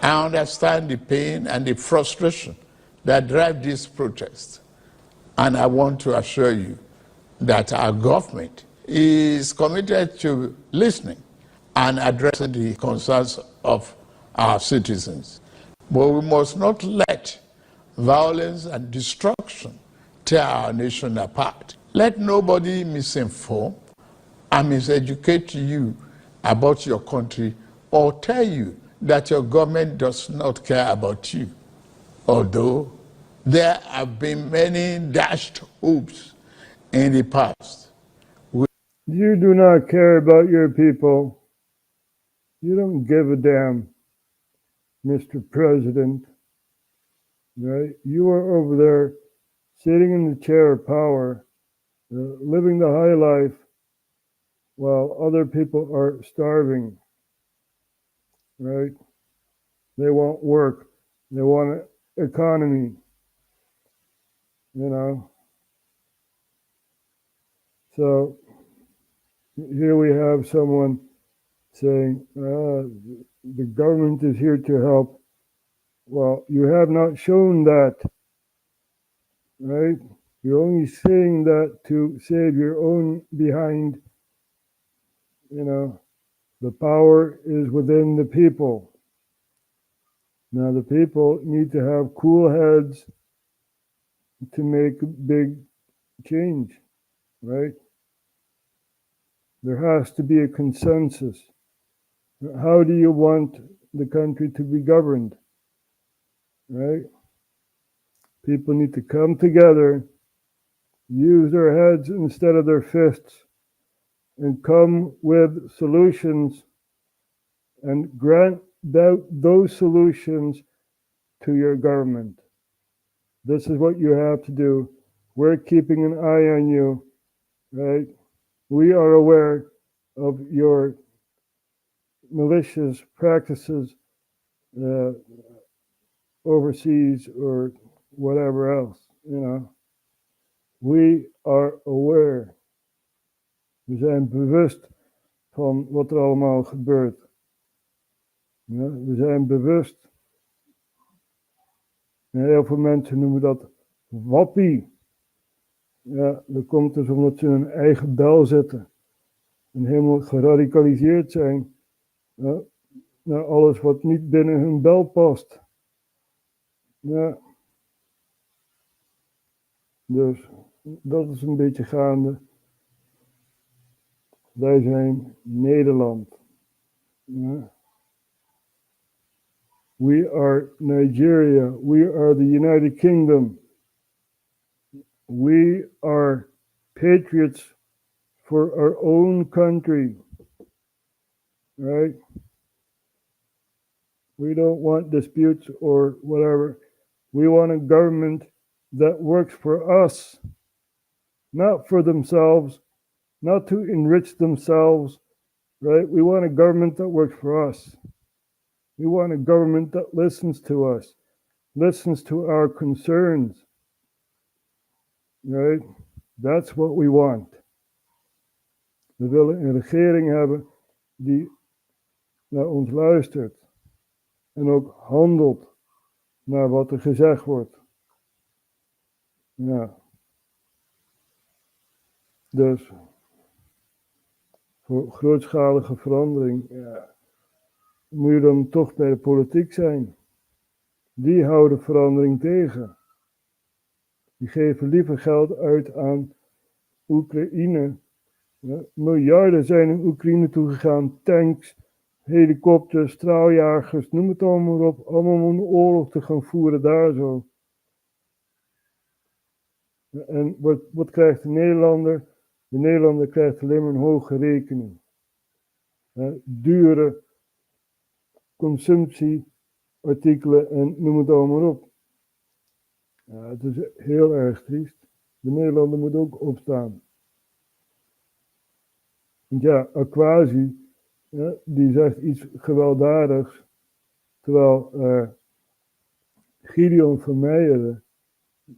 I understand the pain and the frustration that drive these protests. And I want to assure you that our government is committed to listening and addressing the concerns of our citizens. But we must not let violence and destruction tear our nation apart. Let nobody misinform and miseducate you about your country or tell you that your government does not care about you. Although there have been many dashed hopes in the past. You do not care about your people. You don't give a damn, Mr. President. Right? You are over there sitting in the chair of power, living the high life, while other people are starving. Right? They want work. They want an economy. You know? So here we have someone saying, the government is here to help. Well, you have not shown that, right? You're only saying that to save your own behind. You know, the power is within the people. Now the people need to have cool heads to make big change, right? There has to be a consensus. How do you want the country to be governed? Right? People need to come together, use their heads instead of their fists, and come with solutions and grant those solutions to your government. This is what you have to do. We're keeping an eye on you, right? We are aware of your malicious practices overseas or whatever else, you know. We are aware. We zijn bewust van wat er allemaal gebeurt. Ja, we zijn bewust. En heel veel mensen noemen dat wappie. Ja, dat komt dus omdat ze in hun eigen bel zitten. En helemaal geradicaliseerd zijn. Ja, naar alles wat niet binnen hun bel past. Ja. Dus dat is een beetje gaande. Wij zijn Nederland. Ja. We are Nigeria. We are the United Kingdom. We are patriots for our own country. Right? We don't want disputes or whatever. We want a government that works for us, not for themselves, not to enrich themselves, right? We want a government that works for us. We want a government that listens to us, listens to our concerns, right? That's what we want. We willen een regering hebben die naar ons luistert en ook handelt naar wat er gezegd wordt. Ja. Dus voor grootschalige verandering, ja, moet je dan toch bij de politiek zijn. Die houden verandering tegen. Die geven liever geld uit aan Oekraïne. Ja, miljarden zijn in Oekraïne toegegaan. Tanks, helikopters, straaljagers, noem het allemaal maar op. Allemaal om een oorlog te gaan voeren daar zo. Ja, en wat krijgt de Nederlander? De Nederlander krijgt alleen maar een hoge rekening. Ja, dure consumptieartikelen en noem het allemaal maar op. Ja, het is heel erg triest. De Nederlander moet ook opstaan. Want ja, Aquasi, ja, die zegt iets gewelddadigs. Terwijl Gideon van Meijeren,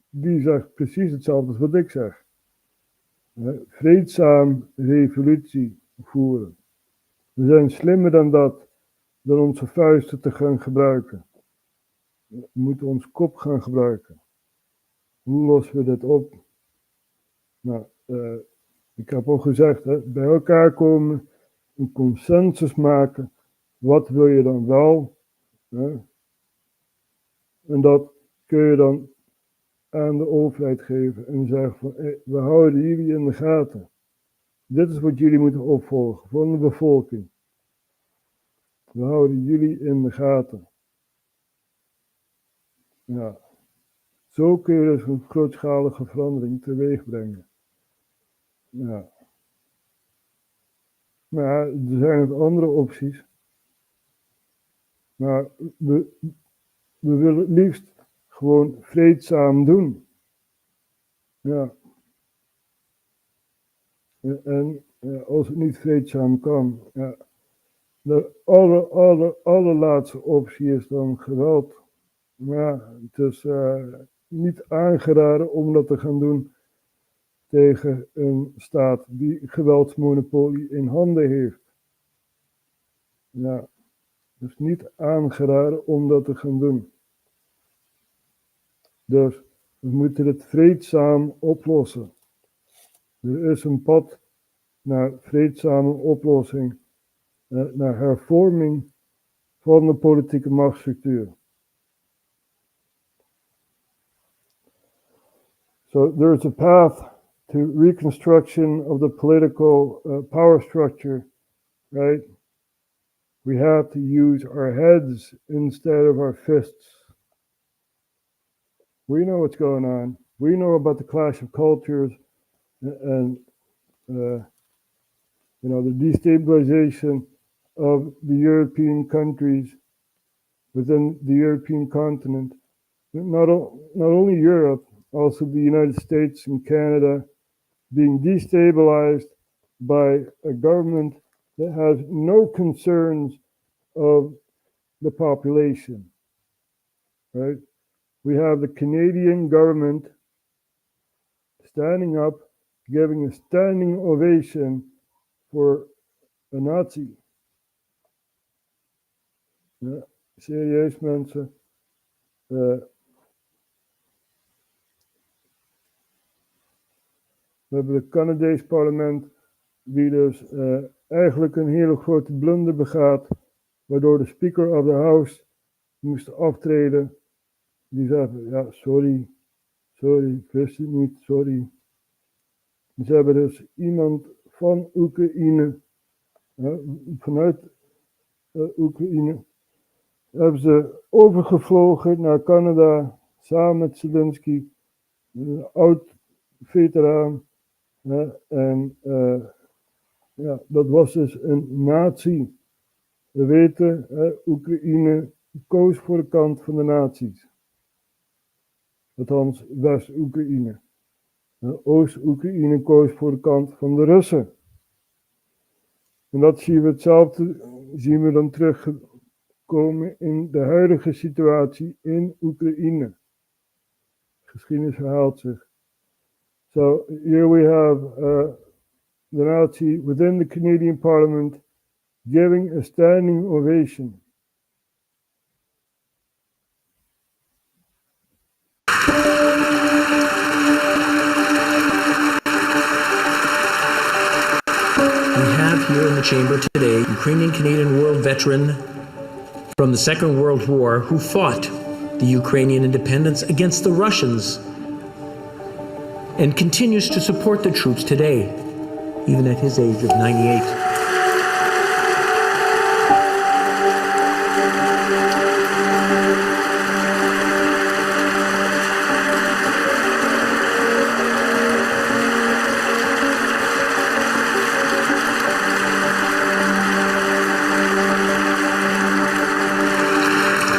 die zegt precies hetzelfde als wat ik zeg. Vreedzaam revolutie voeren. We zijn slimmer dan dat, dan onze vuisten te gaan gebruiken. We moeten ons kop gaan gebruiken. Hoe lossen we dit op? Nou, ik heb al gezegd, hè, bij elkaar komen, een consensus maken. Wat wil je dan wel? Hè? En dat kun je dan aan de overheid geven en zeggen van, we houden jullie in de gaten. Dit is wat jullie moeten opvolgen van de bevolking. We houden jullie in de gaten. Ja. Zo kun je dus een grootschalige verandering teweeg brengen. Ja. Maar ja, er zijn ook andere opties. Maar we willen het liefst gewoon vreedzaam doen. Ja. En als het niet vreedzaam kan, ja, de allerlaatste optie is dan geweld. Maar ja, het is niet aangeraden om dat te gaan doen tegen een staat die geweldsmonopolie in handen heeft. Ja, het is niet aangeraden om dat te gaan doen. Dus we moeten het vreedzaam oplossen. Er is een pad naar vreedzame oplossing, naar hervorming van de politieke machtsstructuur. So there's a path to reconstruction of the political power structure, right? We have to use our heads instead of our fists. We know what's going on. We know about the clash of cultures and the destabilization of the European countries within the European continent. Not only Europe, also the United States and Canada being destabilized by a government that has no concerns of the population, right? We have the Canadian government standing up, giving a standing ovation for a Nazi. Ja, serieus mensen. We hebben het Canadees parlement, die dus eigenlijk een hele grote blunder begaat, waardoor de Speaker of the House moest aftreden. Die zei, ja, sorry, ik wist het niet, sorry. Ze hebben dus iemand van Oekraïne, vanuit Oekraïne, hebben ze overgevlogen naar Canada, samen met Zelensky, een oud veteraan. En ja, dat was dus een nazi. We weten, Oekraïne koos voor de kant van de nazi's. Althans, West-Oekraïne. Oost-Oekraïne koos voor de kant van de Russen. En dat zien we hetzelfde, zien we dan terugkomen in de huidige situatie in Oekraïne. Geschiedenis herhaalt zich. So here we have the Nazi within the Canadian Parliament giving a standing ovation. We have here in the chamber today Ukrainian-Canadian war veteran from the Second World War who fought the Ukrainian independence against the Russians and continues to support the troops today, even at his age of 98.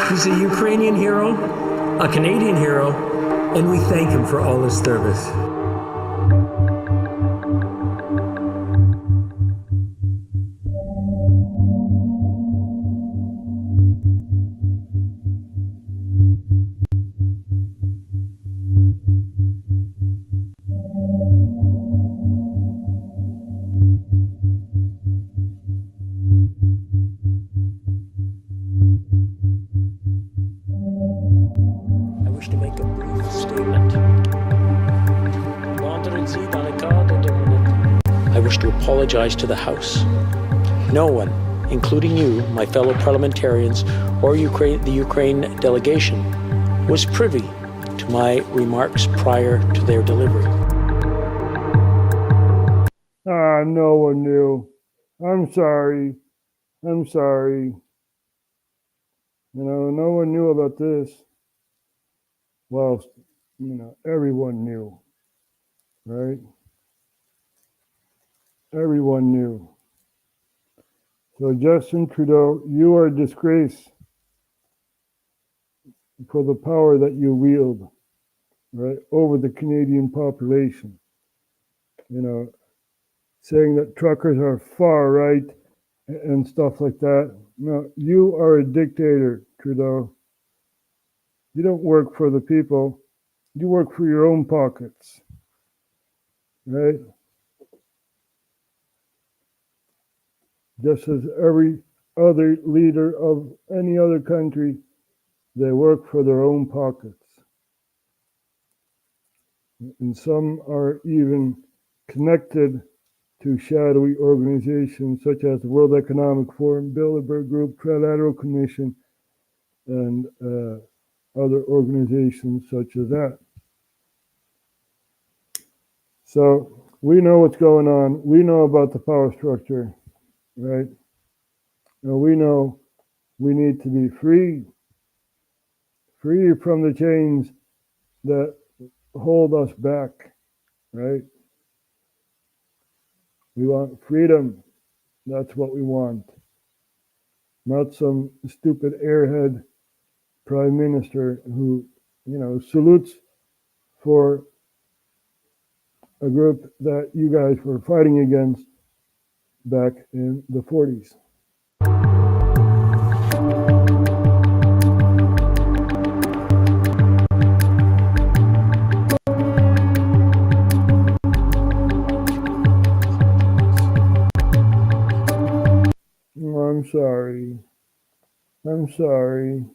He's a Ukrainian hero, a Canadian hero, and we thank him for all his service. To the House. No one, including you, my fellow parliamentarians, or the Ukraine delegation, was privy to my remarks prior to their delivery. No one knew. I'm sorry. No one knew about this. Well, everyone knew, right? Everyone knew. So Justin Trudeau, you are a disgrace for the power that you wield, right, over the Canadian population. Saying that truckers are far right and stuff like that. No, you are a dictator, Trudeau. You don't work for the people. You work for your own pockets, right? Just as every other leader of any other country, they work for their own pockets. And some are even connected to shadowy organizations such as the World Economic Forum, Bilderberg Group, Trilateral Commission, and other organizations such as that. So we know what's going on. We know about the power structure. Right? Now we know we need to be free from the chains that hold us back, right? We want freedom. That's what we want. Not some stupid airhead prime minister who, salutes for a group that you guys were fighting against back in the 40s. Oh, I'm sorry.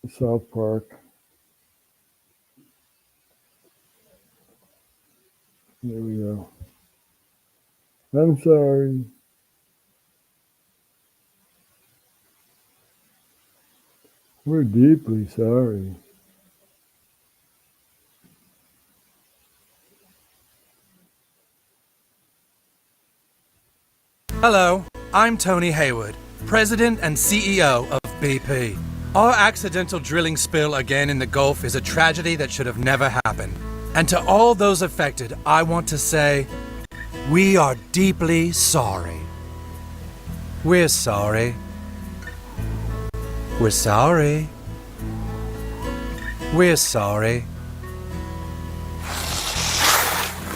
South Park. There we go. I'm sorry. We're deeply sorry. Hello, I'm Tony Hayward, President and CEO of BP. Our accidental drilling spill again in the Gulf is a tragedy that should have never happened. And to all those affected, I want to say, we are deeply sorry. We're sorry. We're sorry. We're sorry.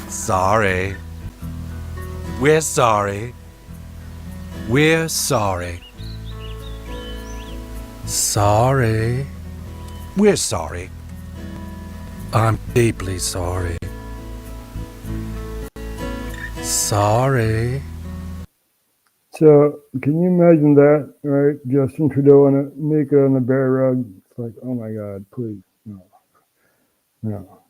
Sorry. We're sorry. We're sorry. Sorry. We're sorry. I'm deeply sorry. Sorry. So, can you imagine that, right? Justin Trudeau and Nika on the bear rug. It's like, oh my God, please, no. No.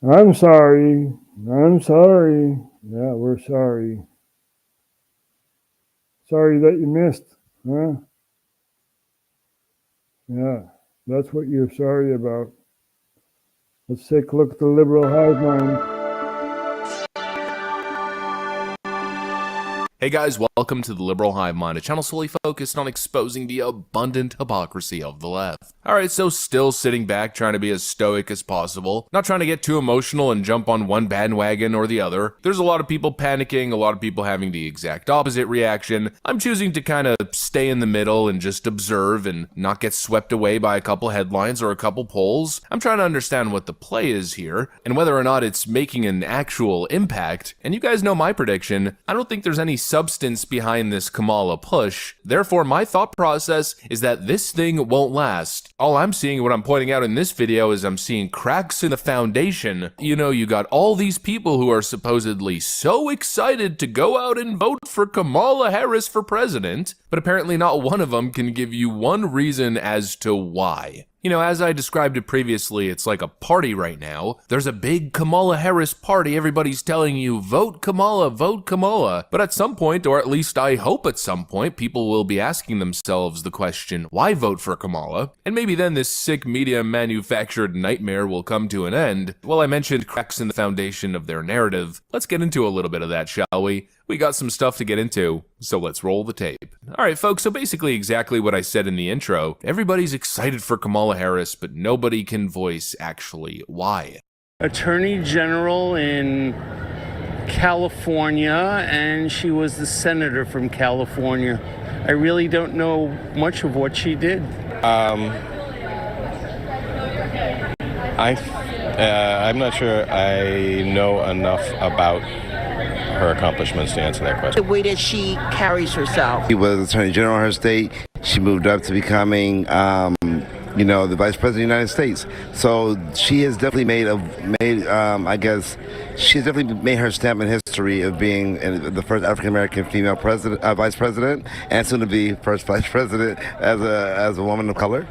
I'm sorry. I'm sorry. Yeah, we're sorry. Sorry that you missed, huh? Yeah, that's what you're sorry about. Let's take a look at the liberal hive mind. Hey guys, welcome to the Liberal Hive Mind, a channel solely focused on exposing the abundant hypocrisy of the left. Alright, so still sitting back trying to be as stoic as possible, not trying to get too emotional and jump on one bandwagon or the other. There's a lot of people panicking, a lot of people having the exact opposite reaction. I'm choosing to kind of stay in the middle and just observe and not get swept away by a couple headlines or a couple polls. I'm trying to understand what the play is here, and whether or not it's making an actual impact. And you guys know my prediction, I don't think there's any substance behind this Kamala push. Therefore, my thought process is that this thing won't last. All I'm seeing, what I'm pointing out in this video, is I'm seeing cracks in the foundation. You know, you got all these people who are supposedly so excited to go out and vote for Kamala Harris for president, but apparently not one of them can give you one reason as to why. You know, as I described it previously, it's like a party right now. There's a big Kamala Harris party. Everybody's telling you, vote Kamala, vote Kamala. But at some point, or at least I hope at some point, people will be asking themselves the question, why vote for Kamala? And maybe then this sick media manufactured nightmare will come to an end. Well, I mentioned cracks in the foundation of their narrative. Let's get into a little bit of that, shall we? We got some stuff to get into, so let's roll the tape. Alright folks, so basically exactly what I said in the intro. Everybody's excited for Kamala Harris, but nobody can voice actually why. Attorney General in California, and she was the senator from California. I really don't know much of what she did. I'm not sure I know enough about her accomplishments to answer that question. The way that she carries herself. She was Attorney General in her state. She moved up to becoming, the Vice President of the United States. So she has definitely she's definitely made her stamp in history of being the first African-American female Vice President, and soon to be first Vice President as a woman of color.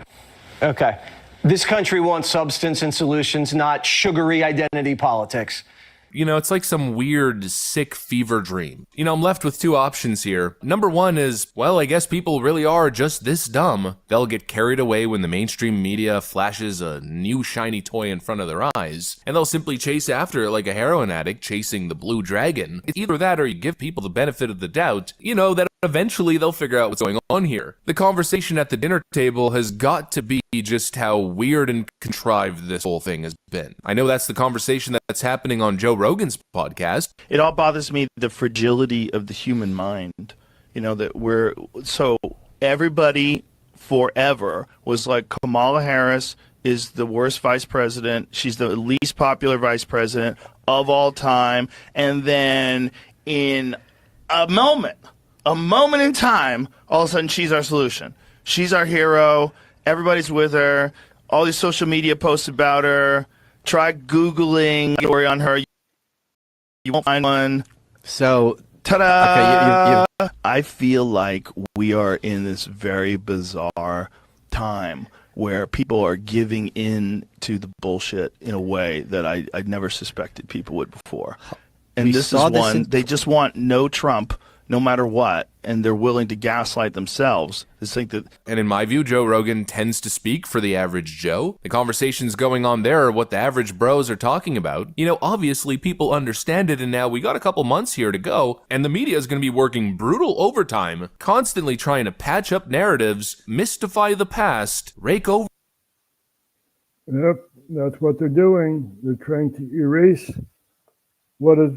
Okay. This country wants substance and solutions, not sugary identity politics. You know, it's like some weird, sick fever dream. You know, I'm left with two options here. Number one is, well, I guess people really are just this dumb. They'll get carried away when the mainstream media flashes a new shiny toy in front of their eyes, and they'll simply chase after it like a heroin addict chasing the blue dragon. It's either that or you give people the benefit of the doubt, you know, that eventually they'll figure out what's going on here. The conversation at the dinner table has got to be just how weird and contrived this whole thing has been. I know that's the conversation that's happening on Joe Rogan's podcast. It all bothers me, the fragility of the human mind. You know, that everybody forever was like, Kamala Harris is the worst vice president. She's the least popular vice president of all time. And then in a moment in time, all of a sudden she's our solution. She's our hero. Everybody's with her. All these social media posts about her. Try Googling a story on her. You won't find one. So, ta-da! Okay, I feel like we are in this very bizarre time where people are giving in to the bullshit in a way that I'd never suspected people would before. And this is one, they just want no Trump. no matter what, and they're willing to gaslight themselves. And in my view, Joe Rogan tends to speak for the average Joe. The conversations going on there are what the average bros are talking about. You know, obviously people understand it, and now we got a couple months here to go, and the media is going to be working brutal overtime, constantly trying to patch up narratives, mystify the past, rake over. Yep, that's what they're doing. They're trying to erase what is,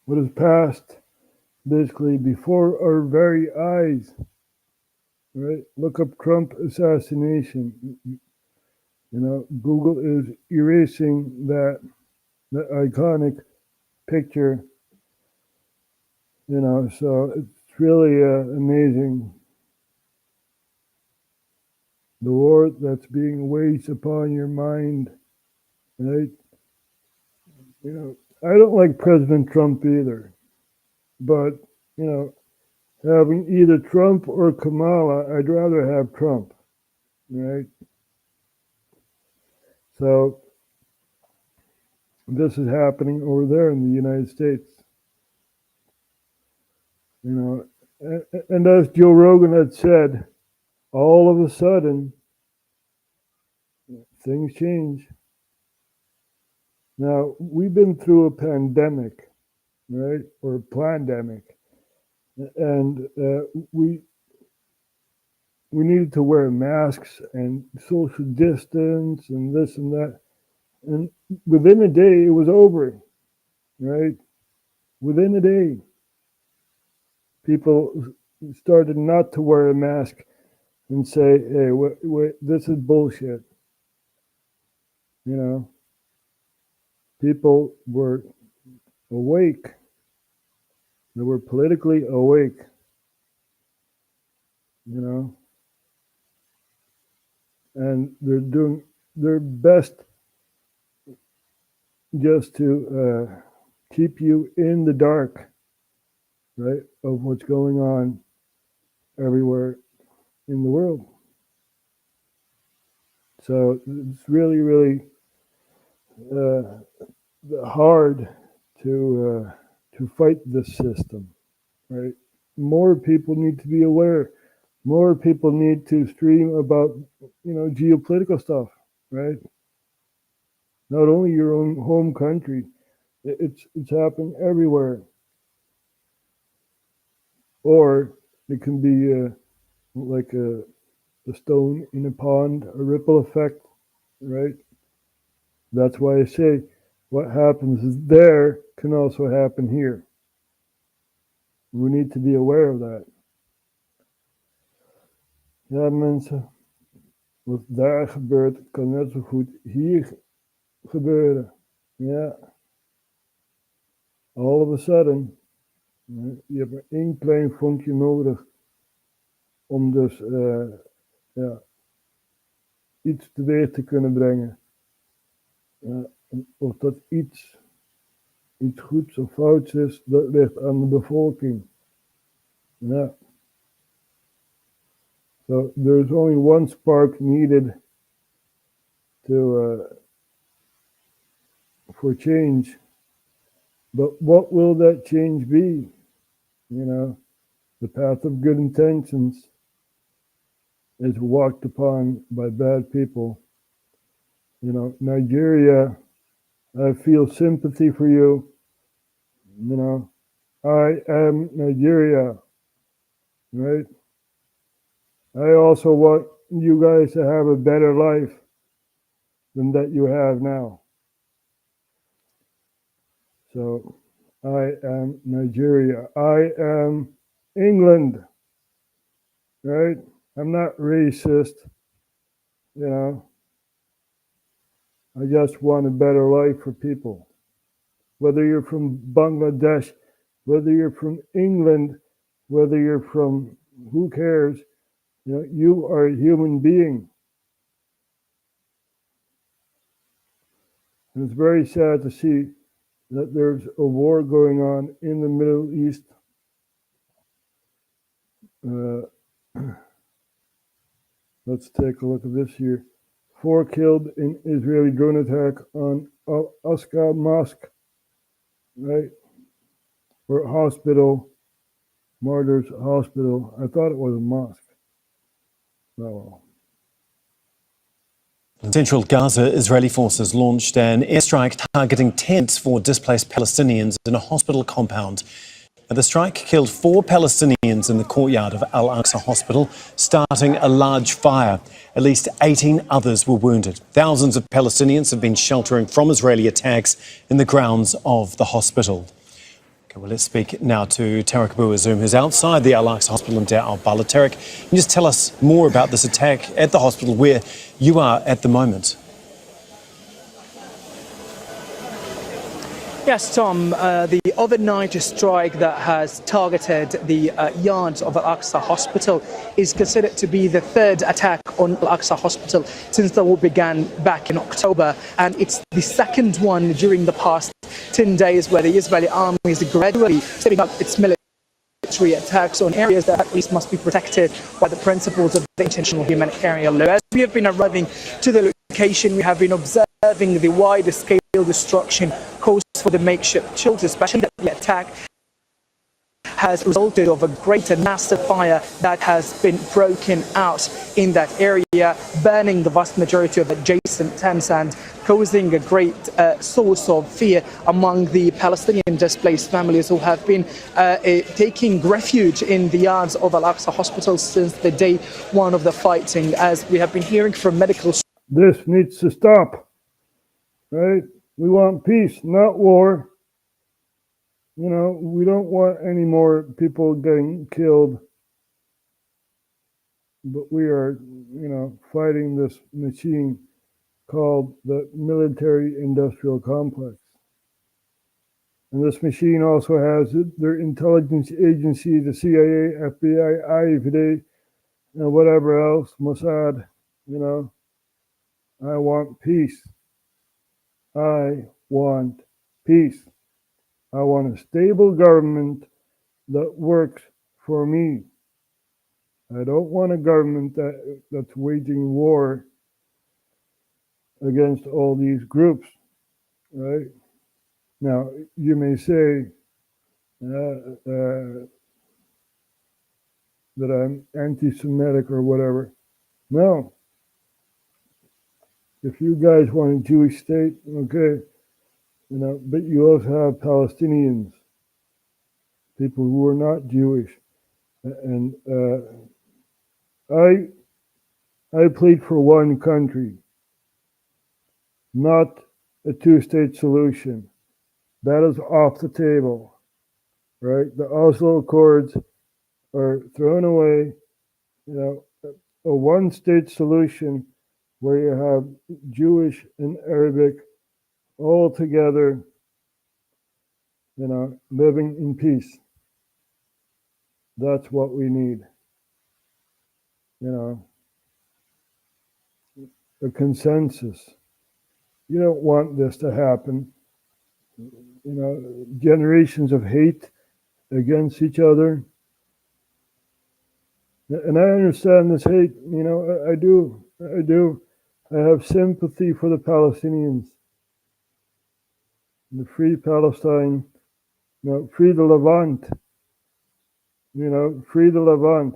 what is past, basically before our very eyes. Right? Look up Trump assassination. Google is erasing that iconic picture. So it's really amazing. The war that's being waged upon your mind, right? I don't like President Trump either, but, having either Trump or Kamala, I'd rather have Trump, right? So this is happening over there in the United States, and as Joe Rogan had said, all of a sudden, things change. Now, we've been through a pandemic, right? Or a plandemic. And we needed to wear masks and social distance and this and that. And within a day, it was over, right? Within a day, people started not to wear a mask and say, hey, wait, this is bullshit. People were awake. They were politically awake, and they're doing their best just to keep you in the dark, right, of what's going on everywhere in the world. So it's really, really hard to fight this system, right? More people need to be aware. More people need to stream about, geopolitical stuff, right? Not only your own home country, it's happening everywhere. Or it can be like a stone in a pond, a ripple effect, right? That's why I say what happens there can also happen here. We need to be aware of that. Ja, mensen, wat daar gebeurt, kan net zo goed hier gebeuren. Ja. All of a sudden, je hebt maar één klein vonkje nodig om dus iets teweeg te kunnen brengen. Of dat iets goeds of fouts is, dat ligt aan de bevolking. Ja. So there's only one spark needed for change. But what will that change be? The path of good intentions is walked upon by bad people. Nigeria, I feel sympathy for you. I am Nigeria, right? I also want you guys to have a better life than that you have now. So, I am Nigeria. I am England, right? I'm not racist, I just want a better life for people. Whether you're from Bangladesh, whether you're from England, whether you're from, who cares? You are a human being. And it's very sad to see that there's a war going on in the Middle East. Let's take a look at this here. 4 killed in Israeli drone attack on Al-Aqsa Mosque. right? Or hospital, martyrs hospital. I thought it was a mosque. Oh well. In central Gaza, Israeli forces launched an airstrike targeting tents for displaced Palestinians in a hospital compound. The strike killed 4 Palestinians in the courtyard of Al-Aqsa Hospital, starting a large fire. At least 18 others were wounded. Thousands of Palestinians have been sheltering from Israeli attacks in the grounds of the hospital. Okay, well, let's speak now to Tarek Abu Azum, who's outside the Al-Aqsa Hospital in Deir al-Balah. Tarek, can you just tell us more about this attack at the hospital where you are at the moment? Yes, Tom, the overnight strike that has targeted the yards of Al-Aqsa Hospital is considered to be the third attack on Al-Aqsa Hospital since the war began back in October. And it's the second one during the past 10 days where the Israeli army is gradually stepping up its military attacks on areas that at least must be protected by the principles of the international humanitarian law. As we have been arriving to the location, we have been observing the wide-scale destruction caused for the makeshift shelters, especially that the attack has resulted of a great and massive fire that has been broken out in that area, burning the vast majority of adjacent tents and causing a great source of fear among the Palestinian displaced families who have been taking refuge in the yards of Al-Aqsa Hospital since the day one of the fighting. As we have been hearing from medical... This needs to stop, right? We want peace, not war. You know, we don't want any more people getting killed. But we are, you know, fighting this machine called the military-industrial complex. And this machine also has their intelligence agency, the CIA, FBI, IFD, and whatever else, Mossad, you know. I want peace. I want peace. I want a stable government that works for me. I don't want a government that's waging war against all these groups, right? Now, you may say that I'm anti-Semitic or whatever. No. If you guys want a Jewish state, okay, you know, but you also have Palestinians, people who are not Jewish, and I plead for one country, not a two-state solution. That is off the table, right? The Oslo Accords are thrown away. You know, a one-state solution where you have Jewish and Arabic all together, you know, living in peace. That's what we need. You know, a consensus. You don't want this to happen. You know, generations of hate against each other. And I understand this hate, you know, I do. I have sympathy for the Palestinians. The free Palestine, you know, free the Levant, you know, free the Levant.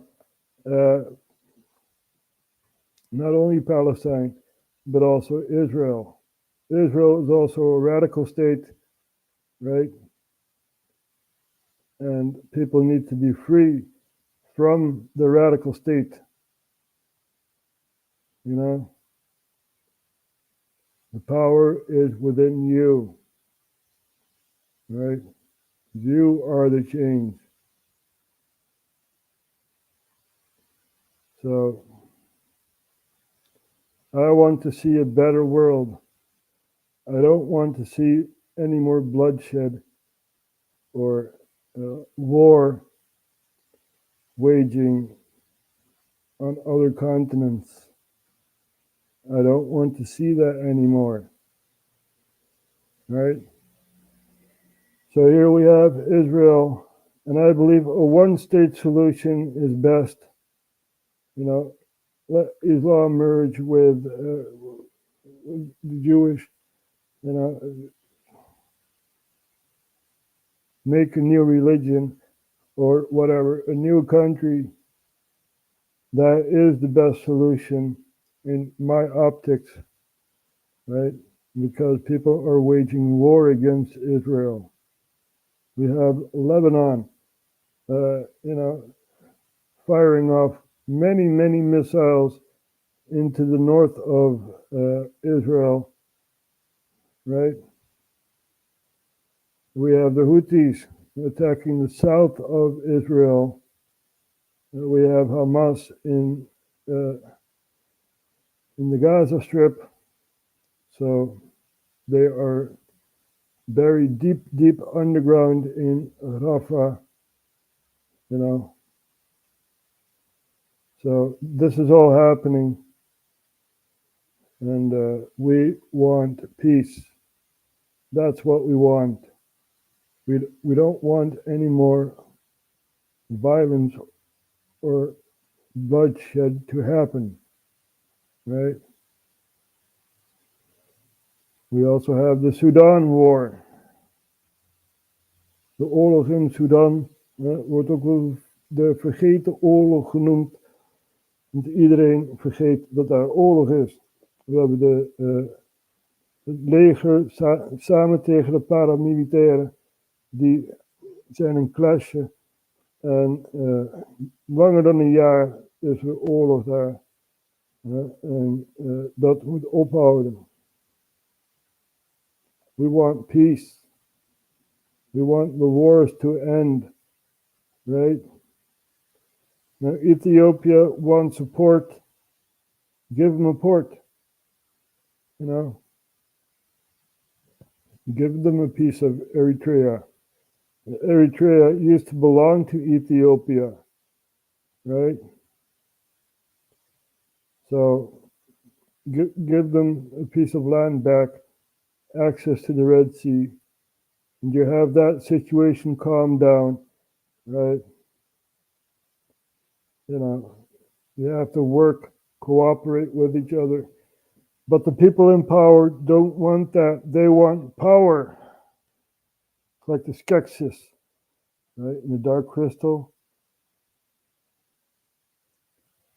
Not only Palestine, but also Israel. Israel is also a radical state, right? And people need to be free from the radical state. You know, the power is within you, right? You are the change. So, I want to see a better world. I don't want to see any more bloodshed or war waging on other continents. I don't want to see that anymore. Right? So here we have Israel, and I believe a one-state solution is best. You know, let Islam merge with the Jewish, you know, make a new religion or whatever, a new country, that is the best solution in my optics, right? Because people are waging war against Israel. We have Lebanon, firing off many, many missiles into the north of Israel, right? We have the Houthis attacking the south of Israel. We have Hamas in the Gaza Strip. So they are buried deep, deep underground in Rafah, So this is all happening. And we want peace. That's what we want. We don't want any more violence or bloodshed to happen, right? We also have the Sudan War. De oorlog in Sudan wordt ook wel de vergeten oorlog genoemd. Want iedereen vergeet dat daar oorlog is. We hebben het leger samen tegen de paramilitairen. Die zijn een klasje. En langer dan een jaar is er oorlog daar. En dat moet ophouden. We want peace. We want the wars to end, right? Now, Ethiopia wants support. Give them a port, Give them a piece of Eritrea. Eritrea used to belong to Ethiopia, right? So give them a piece of land back, access to the Red Sea, and you have that situation calmed down, right? You have to work, cooperate with each other. But the people in power don't want that. They want power. Like the Skeksis, right? In the Dark Crystal.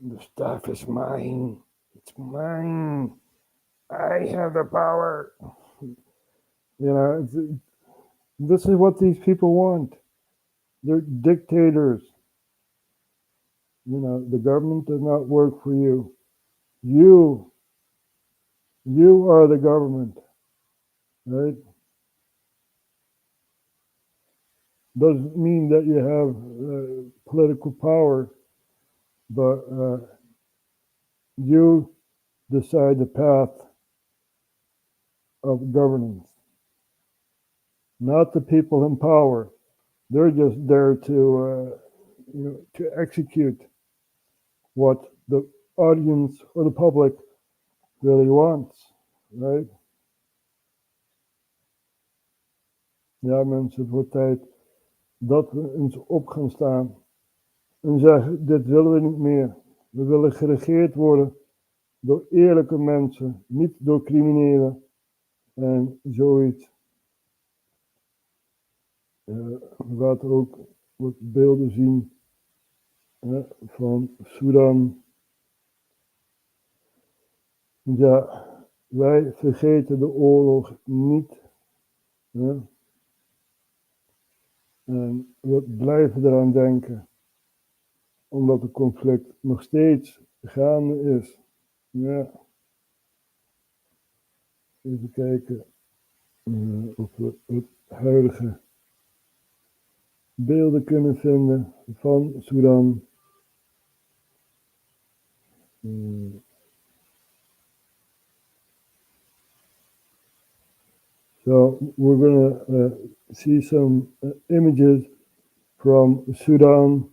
The stuff is mine. It's mine. I have the power. This is what these people want. They're dictators. The government does not work for you. You are the government, right? Doesn't mean that you have political power, but you decide the path of governance. Not the people in power. They're just there to execute what the audience or the public really wants, right? Ja, mensen, het wordt tijd dat we eens op gaan staan en zeggen, dit willen we niet meer. We willen geregeerd worden door eerlijke mensen, niet door criminelen en zoiets. We laten ook wat beelden zien van Sudan. Ja, wij vergeten de oorlog niet. En we blijven eraan denken, omdat het conflict nog steeds gaande is. Ja. Even kijken of we het huidige beelden kunnen vinden van Sudan. So we're going to see some images from Sudan.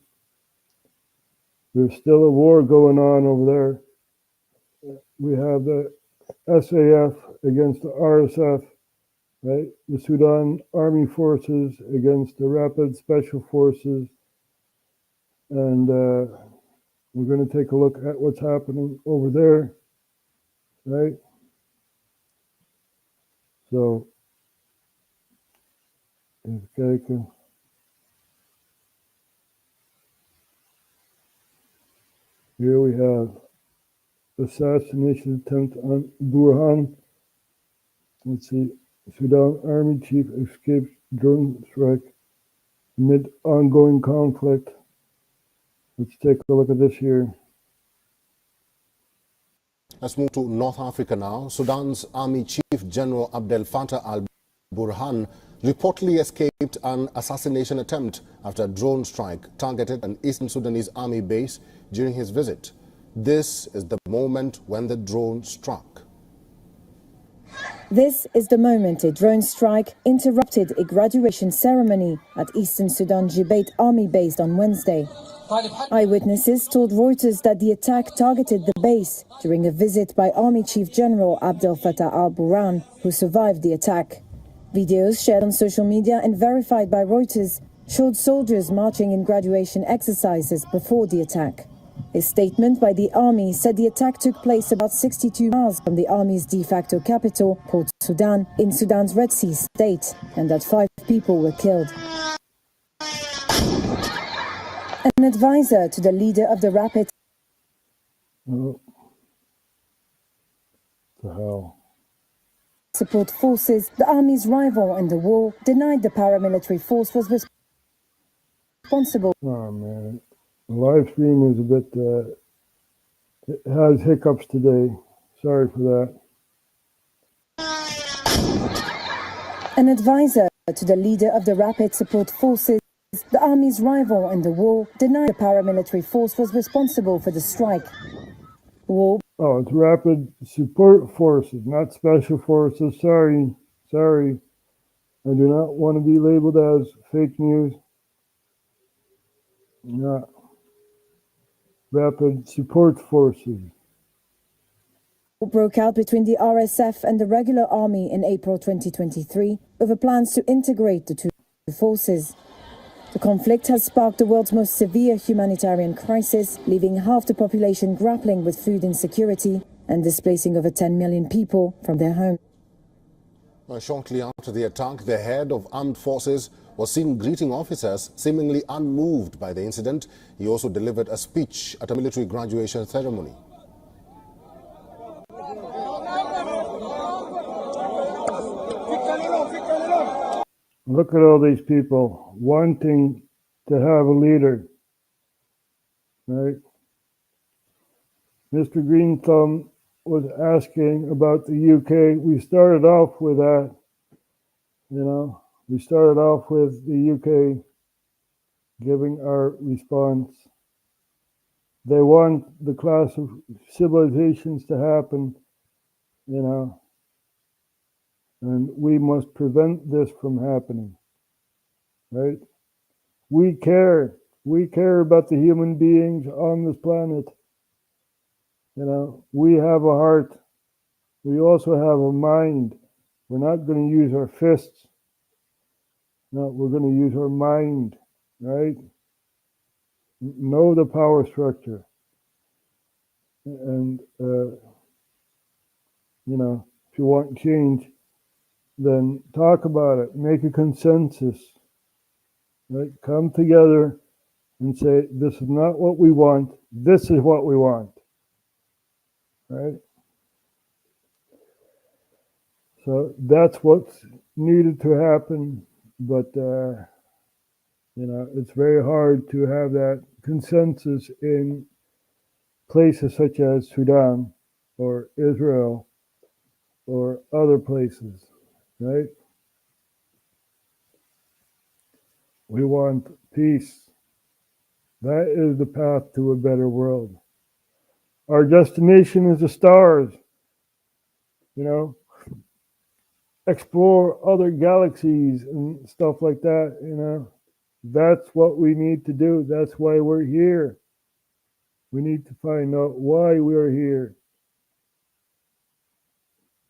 There's still a war going on over there. We have the SAF against the RSF, right? The Sudan Army Forces against the Rapid Special Forces. And we're going to take a look at what's happening over there, right? So, even kijken. Here we have assassination attempt on Burhan. Let's see. Sudan Army Chief escapes drone strike amid ongoing conflict. Let's take a look at this here. Let's move to North Africa now. Sudan's Army Chief General Abdel Fattah al-Burhan reportedly escaped an assassination attempt after a drone strike targeted an Eastern Sudanese army base during his visit. This is the moment when the drone struck. This is the moment a drone strike interrupted a graduation ceremony at Eastern Sudan Jibate Army Base on Wednesday. Eyewitnesses told Reuters that the attack targeted the base during a visit by Army Chief General Abdel Fattah al-Burhan, who survived the attack. Videos shared on social media and verified by Reuters showed soldiers marching in graduation exercises before the attack. A statement by the army said the attack took place about 62 miles from the army's de facto capital, Port Sudan, in Sudan's Red Sea state, and that 5 people were killed. An advisor to the leader of the Rapid Support Forces, the army's rival in the war, denied the paramilitary force was responsible. Oh man, the live stream is a bit, it has hiccups today. Sorry for that. An advisor to the leader of the Rapid Support Forces, the army's rival in the war, denied the paramilitary force was responsible for the strike. Oh, it's Rapid Support Forces, not Special Forces. Sorry. I do not want to be labeled as fake news. Yeah. Rapid Support Forces. Broke out between the RSF and the regular army in April 2023 over plans to integrate the two forces. The conflict has sparked the world's most severe humanitarian crisis, leaving half the population grappling with food insecurity and displacing over 10 million people from their home. Shortly after the attack, the head of armed forces was seen greeting officers, seemingly unmoved by the incident. He also delivered a speech at a military graduation ceremony. Look at all these people wanting to have a leader, right? Mr. Green Thumb was asking about the UK. We started off with that, we started off with the UK giving our response. They want the clash of civilizations to happen, and we must prevent this from happening, right? We care about the human beings on this planet. We have a heart. We also have a mind. We're not going to use our fists. No, we're going to use our mind, right? Know the power structure. And, if you want change, then talk about it, make a consensus, right? Come together and say, this is not what we want, this is what we want, right? So that's what's needed to happen, but, it's very hard to have that consensus in places such as Sudan or Israel or other places. Right? We want peace. That is the path to a better world. Our destination is the stars. Explore other galaxies and stuff like that, That's what we need to do. That's why we're here. We need to find out why we're here.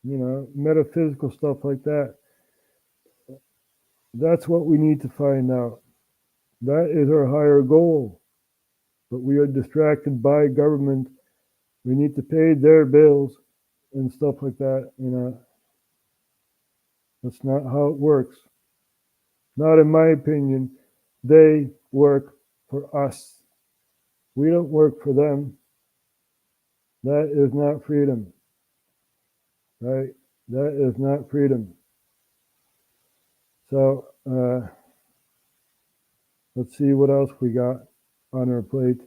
Metaphysical stuff like that. That's what we need to find out. That is our higher goal. But we are distracted by government. We need to pay their bills and stuff like that, That's not how it works. Not in my opinion. They work for us. We don't work for them. That is not freedom. Right? That is not freedom. So, let's see what else we got on our plate.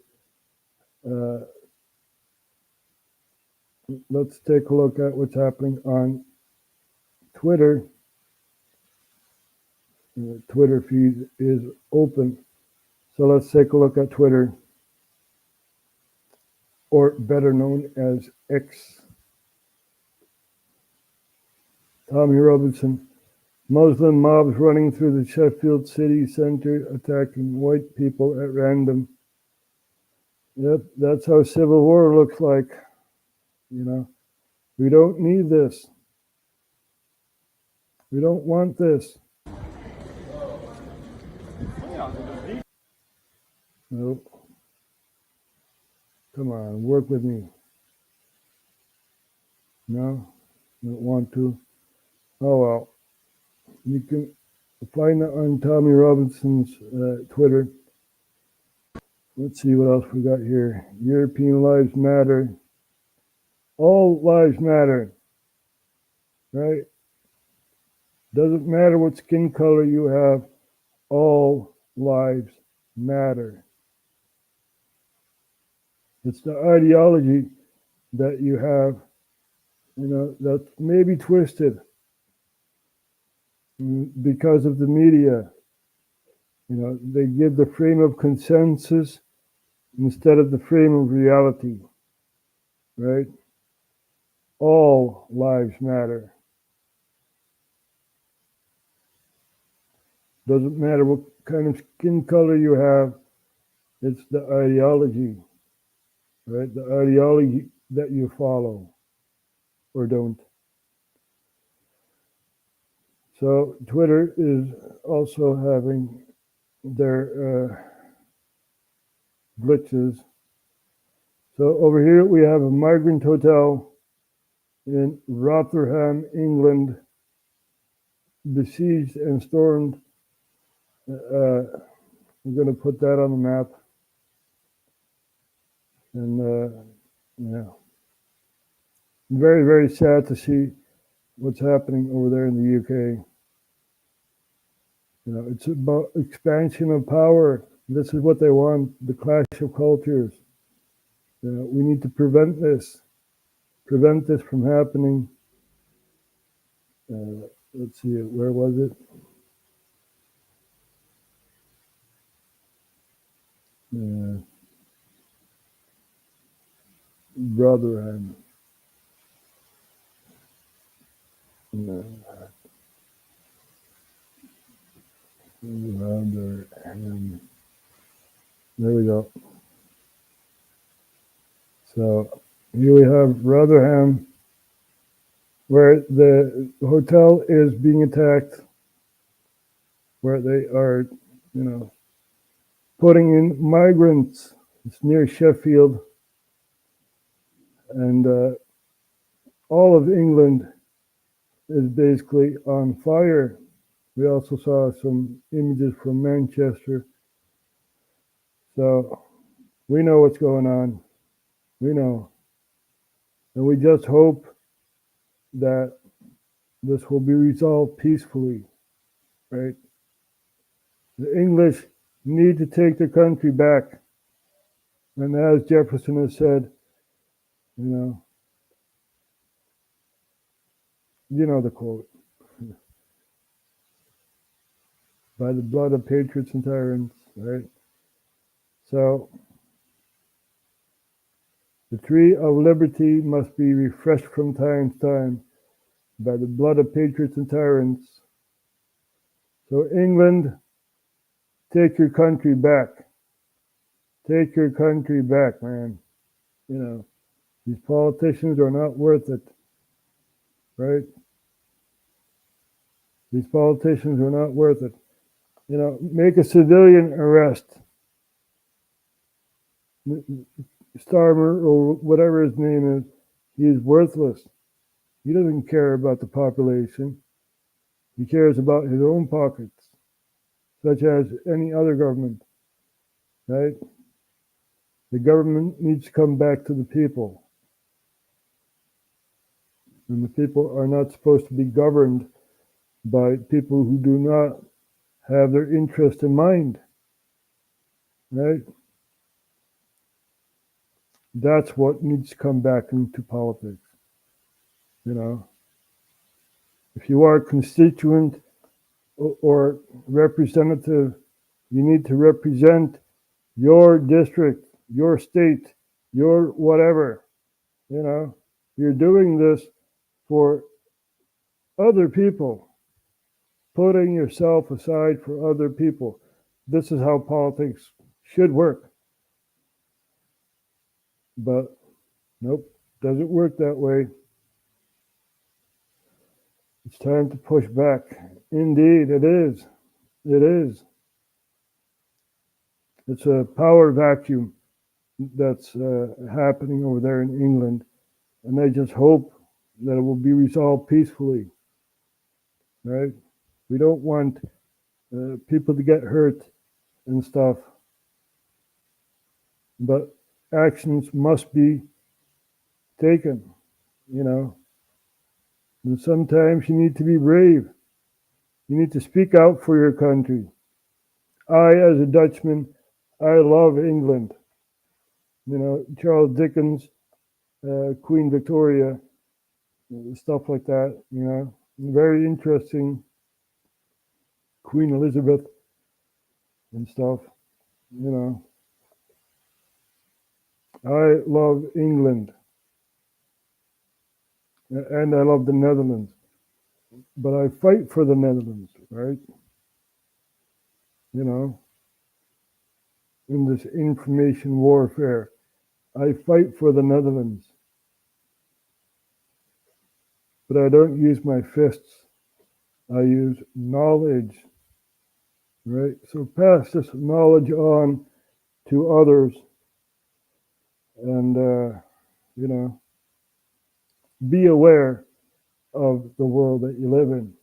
Let's take a look at what's happening on Twitter. The Twitter feed is open. So let's take a look at Twitter, or better known as X. Tommy Robinson. Muslim mobs running through the Sheffield city centre attacking white people at random. Yep, that's how civil war looks like. You know, we don't need this. We don't want this. Nope. Come on, work with me. No, don't want to. Oh well. You can find it on Tommy Robinson's Twitter. Let's see what else we got here. European lives matter. All lives matter. Right? Doesn't matter what skin color you have. All lives matter. It's the ideology that you have, you know, that's maybe twisted because of the media. You know, they give the frame of consensus instead of the frame of reality, right? All lives matter. Doesn't matter what kind of skin color you have, it's the ideology, right? The ideology that you follow or don't. So Twitter is also having their glitches. So over here we have a migrant hotel in Rotherham, England, besieged and stormed. We're going to put that on the map. And yeah, very, very sad to see what's happening over there in the UK. You know, it's about expansion of power. This is what they want, the clash of cultures. You know, we need to prevent this from happening. Let's see, where was it? Rotherham. Rotherham. There we go. So here we have Rotherham, where the hotel is being attacked, where they are, you know, putting in migrants. It's near Sheffield. And all of England is basically on fire. We also saw some images from Manchester. So we know what's going on. We know. And we just hope that this will be resolved peacefully, right? The English need to take their country back. And as Jefferson has said, you know the quote, by the blood of patriots and tyrants, right? So, the tree of liberty must be refreshed from time to time by the blood of patriots and tyrants. So England, take your country back. Take your country back, man. You know, these politicians are not worth it, right? These politicians are not worth it. You know, make a civilian arrest. Starmer, or whatever his name is, he is worthless. He doesn't care about the population. He cares about his own pockets, such as any other government, right? The government needs to come back to the people. And the people are not supposed to be governed by people who do not have their interest in mind. Right? That's what needs to come back into politics. You know, if you are a constituent or representative, you need to represent your district, your state, your whatever. You know, you're doing this for other people, putting yourself aside for other people. This is how politics should work. But nope, doesn't work that way. It's time to push back. Indeed, it is. It is. It's a power vacuum that's happening over there in England. And I just hope that it will be resolved peacefully. Right? We don't want people to get hurt and stuff. But actions must be taken, you know. And sometimes you need to be brave. You need to speak out for your country. I, as a Dutchman, I love England. You know, Charles Dickens, Queen Victoria, stuff like that, you know. Very interesting. Queen Elizabeth and stuff, you know. I love England. And I love the Netherlands. But I fight for the Netherlands, right? You know, in this information warfare, I fight for the Netherlands. But I don't use my fists. I use knowledge, right? So pass this knowledge on to others and, you know, be aware of the world that you live in.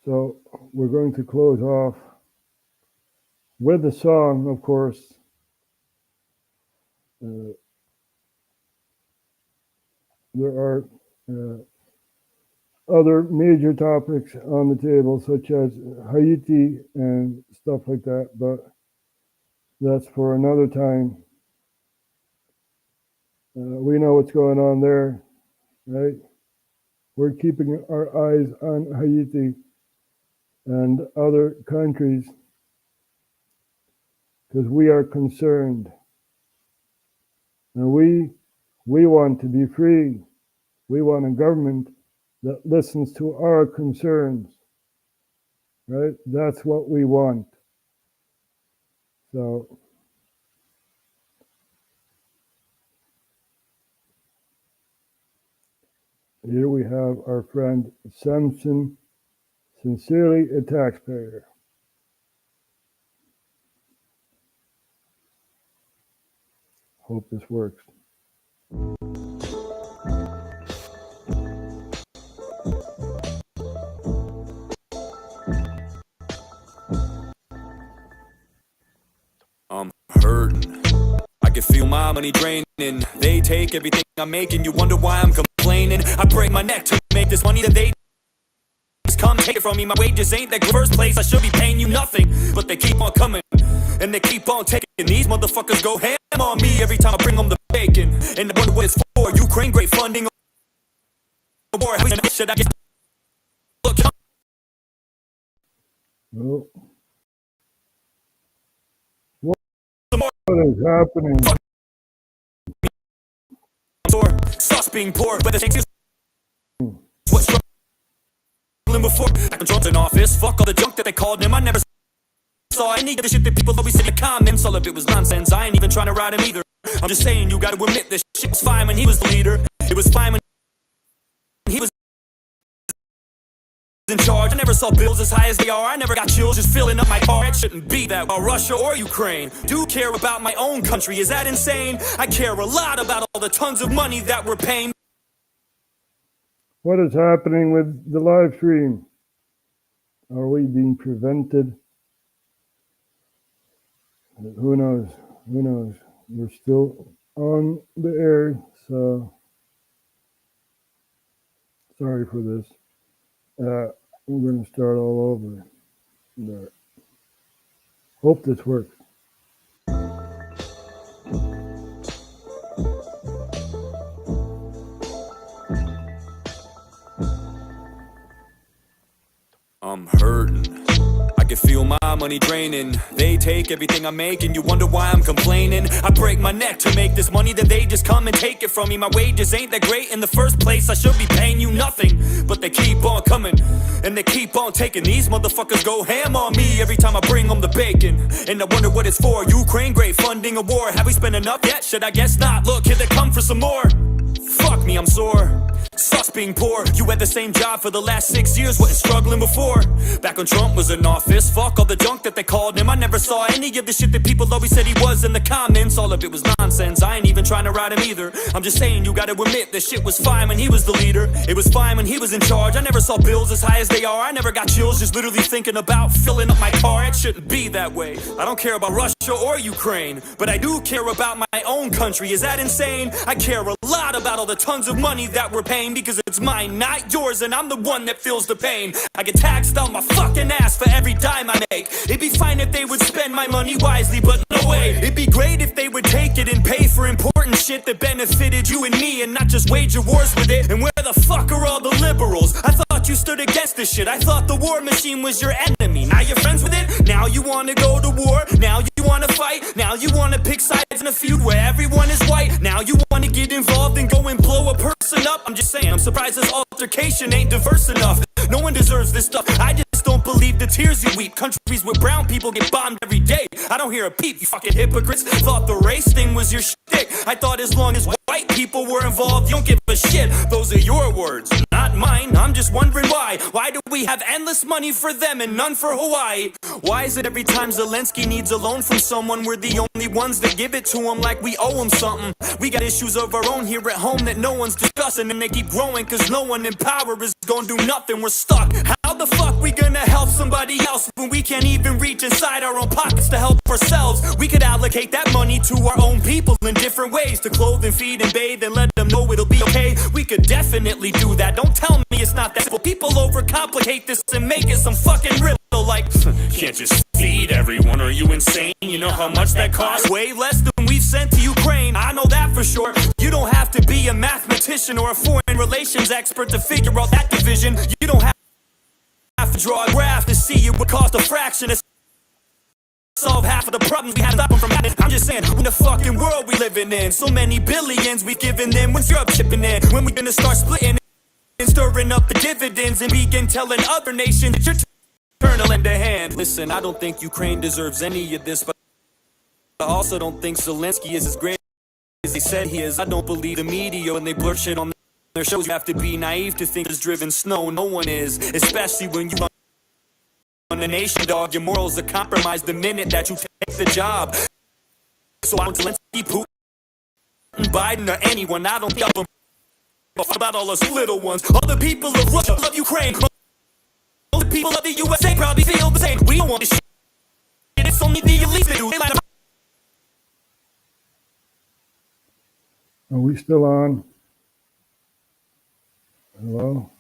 So we're going to close off with a song, of course. There are other major topics on the table, such as Haiti and stuff like that, but that's for another time. We know what's going on there, right? We're keeping our eyes on Haiti and other countries because we are concerned. And we want to be free. We want a government that listens to our concerns, right? That's what we want. So here we have our friend Samson, sincerely a taxpayer. Hope this works. I'm hurting. I can feel my money draining. They take everything I'm making. You wonder why I'm complaining. I break my neck to make this money that they just come take it from me. My wages ain't that first place. I should be paying you nothing, but they keep on coming and they keep on taking. These motherfuckers go ham on me every time I bring them the bacon. And I wonder what it's for. Ukraine great funding. Or should I get look? Well, what is happening? Sus being poor, but the thing is what's struggling before I controlled in office. Fuck all the junk that they called him. I never saw any of the shit that people always say in the comments. All of it was nonsense. I ain't even trying to ride him either. I'm just saying you gotta admit this shit was fine when he was the leader. It was fine when he was in charge. I never saw bills as high as they are. I never got chills just filling up my car. It shouldn't be that. While Russia or Ukraine do care about my own country. Is that insane? I care a lot about all the tons of money that we're paying. What is happening with the live stream? Are we being prevented? Who knows? Who knows? We're still on the air, so sorry for this. We're going to start all over. There. Hope this works. I'm hurting. I can feel my money draining. They take everything I make and you wonder why I'm complaining. I break my neck to make this money, then they just come and take it from me. My wages ain't that great in the first place. I should be paying you nothing, but they keep on coming and they keep on taking. These motherfuckers go ham on me every time I bring them the bacon. And I wonder what it's for. Ukraine, great funding a war. Have we spent enough yet? Should I guess not? Look, here they come for some more. Fuck me, I'm sore. Sucks being poor. You had the same job for the last 6 years, wasn't struggling before. Back when Trump was in office, fuck all the junk that they called him. I never saw any of the shit that people always said he was in the comments. All of it was nonsense. I ain't even trying to ride him either. I'm just saying you gotta admit that shit was fine when he was the leader. It was fine when he was in charge. I never saw bills as high as they are. I never got chills just literally thinking about filling up my car. It shouldn't be that way. I don't care about Russia or Ukraine, but I do care about my own country. Is that insane? I care a lot about all the tons of money that we're paying because it's mine, not yours, and I'm the one that feels the pain. I get taxed on my fucking ass for every dime I make. It'd be fine if they would spend my money wisely, but no way. It'd be great if they would take it and pay for important shit that benefited you and me and not just wage wars with it. And where the fuck are all the liberals? I thought you stood against this shit. I thought the war machine was your enemy. Now you're friends with it? Now you wanna go to war? Now you wanna fight? Now you wanna pick sides in a feud where everyone is white? Now you wanna get involved and go and blow a person up? I'm just saying, I'm surprised this altercation ain't diverse enough. No one deserves this stuff. I just don't believe the tears you weep. Countries where brown people get bombed every day. I don't hear a peep, you fucking hypocrites. Thought the race thing was your shtick. I thought as long as white people were involved, you don't give a shit. Those are your words, not mine. I'm just wondering why. Why do we have endless money for them and none for Hawaii? Why is it every time Zelensky needs a loan from someone, we're the only ones that give it to him like we owe him something? We got issues of our own here at home that no one's discussing, and they keep growing cause no one in power is gonna do nothing. We're stuck. How the fuck we gonna help somebody else when we can't even reach inside our own pockets to help ourselves? We could allocate that money to our own people in different ways, to clothe and feed and bathe and let them know it'll be okay. We could definitely do that. Don't tell me it's not that simple. People overcomplicate this and make it some fucking riddle like can't just feed everyone. Are you insane? You know how much that costs? Way less than we've sent to Ukraine. I know that for sure. You don't have to be a mathematician or a foreign relations expert to figure out that division. You don't have to draw a graph to see it would cost a fraction of solve half of the problems we have to stop them from happening. I'm just saying, in the fucking world we living in, so many billions we've given them. When's Europe chipping in? When we gonna start splitting and stirring up the dividends and begin telling other nations that you're turn to lend a hand? Listen, I don't think Ukraine deserves any of this, but I also don't think Zelensky is as great as he said he is. I don't believe the media when they blur shit on their shows. You have to be naive to think it's driven snow. No one is, especially when you on the nation, dog. Your morals are compromised the minute that you take the job. So I don't Zelensky, Putin, Biden, or anyone. I don't give a about all us little ones. All the people of Russia love Ukraine. All the people of the USA probably feel the same. We don't want this shit. It's only the elites that do it. Are we still on? Hello?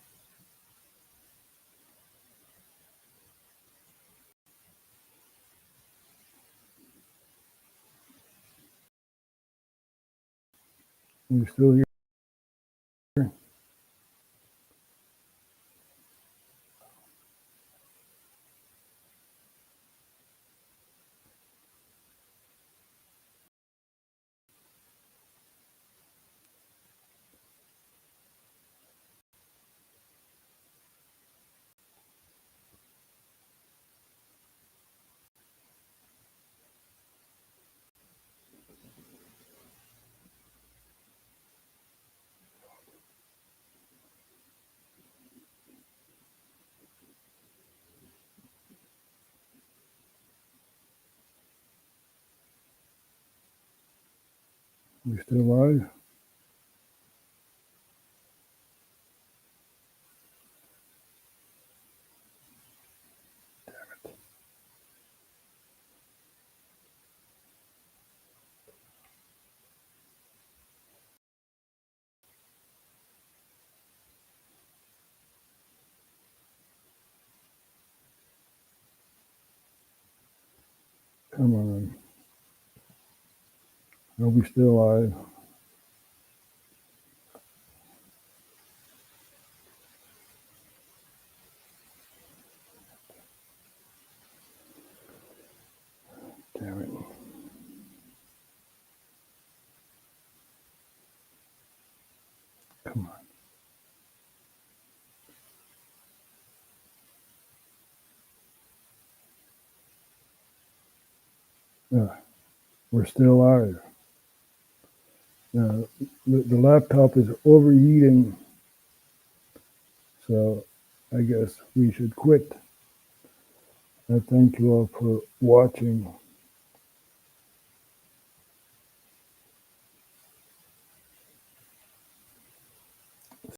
Are we still here? We still live? Come on. Are we still live? Damn it. Come on. Yeah, we're still live. The laptop is overheating, so I guess we should quit. I thank you all for watching.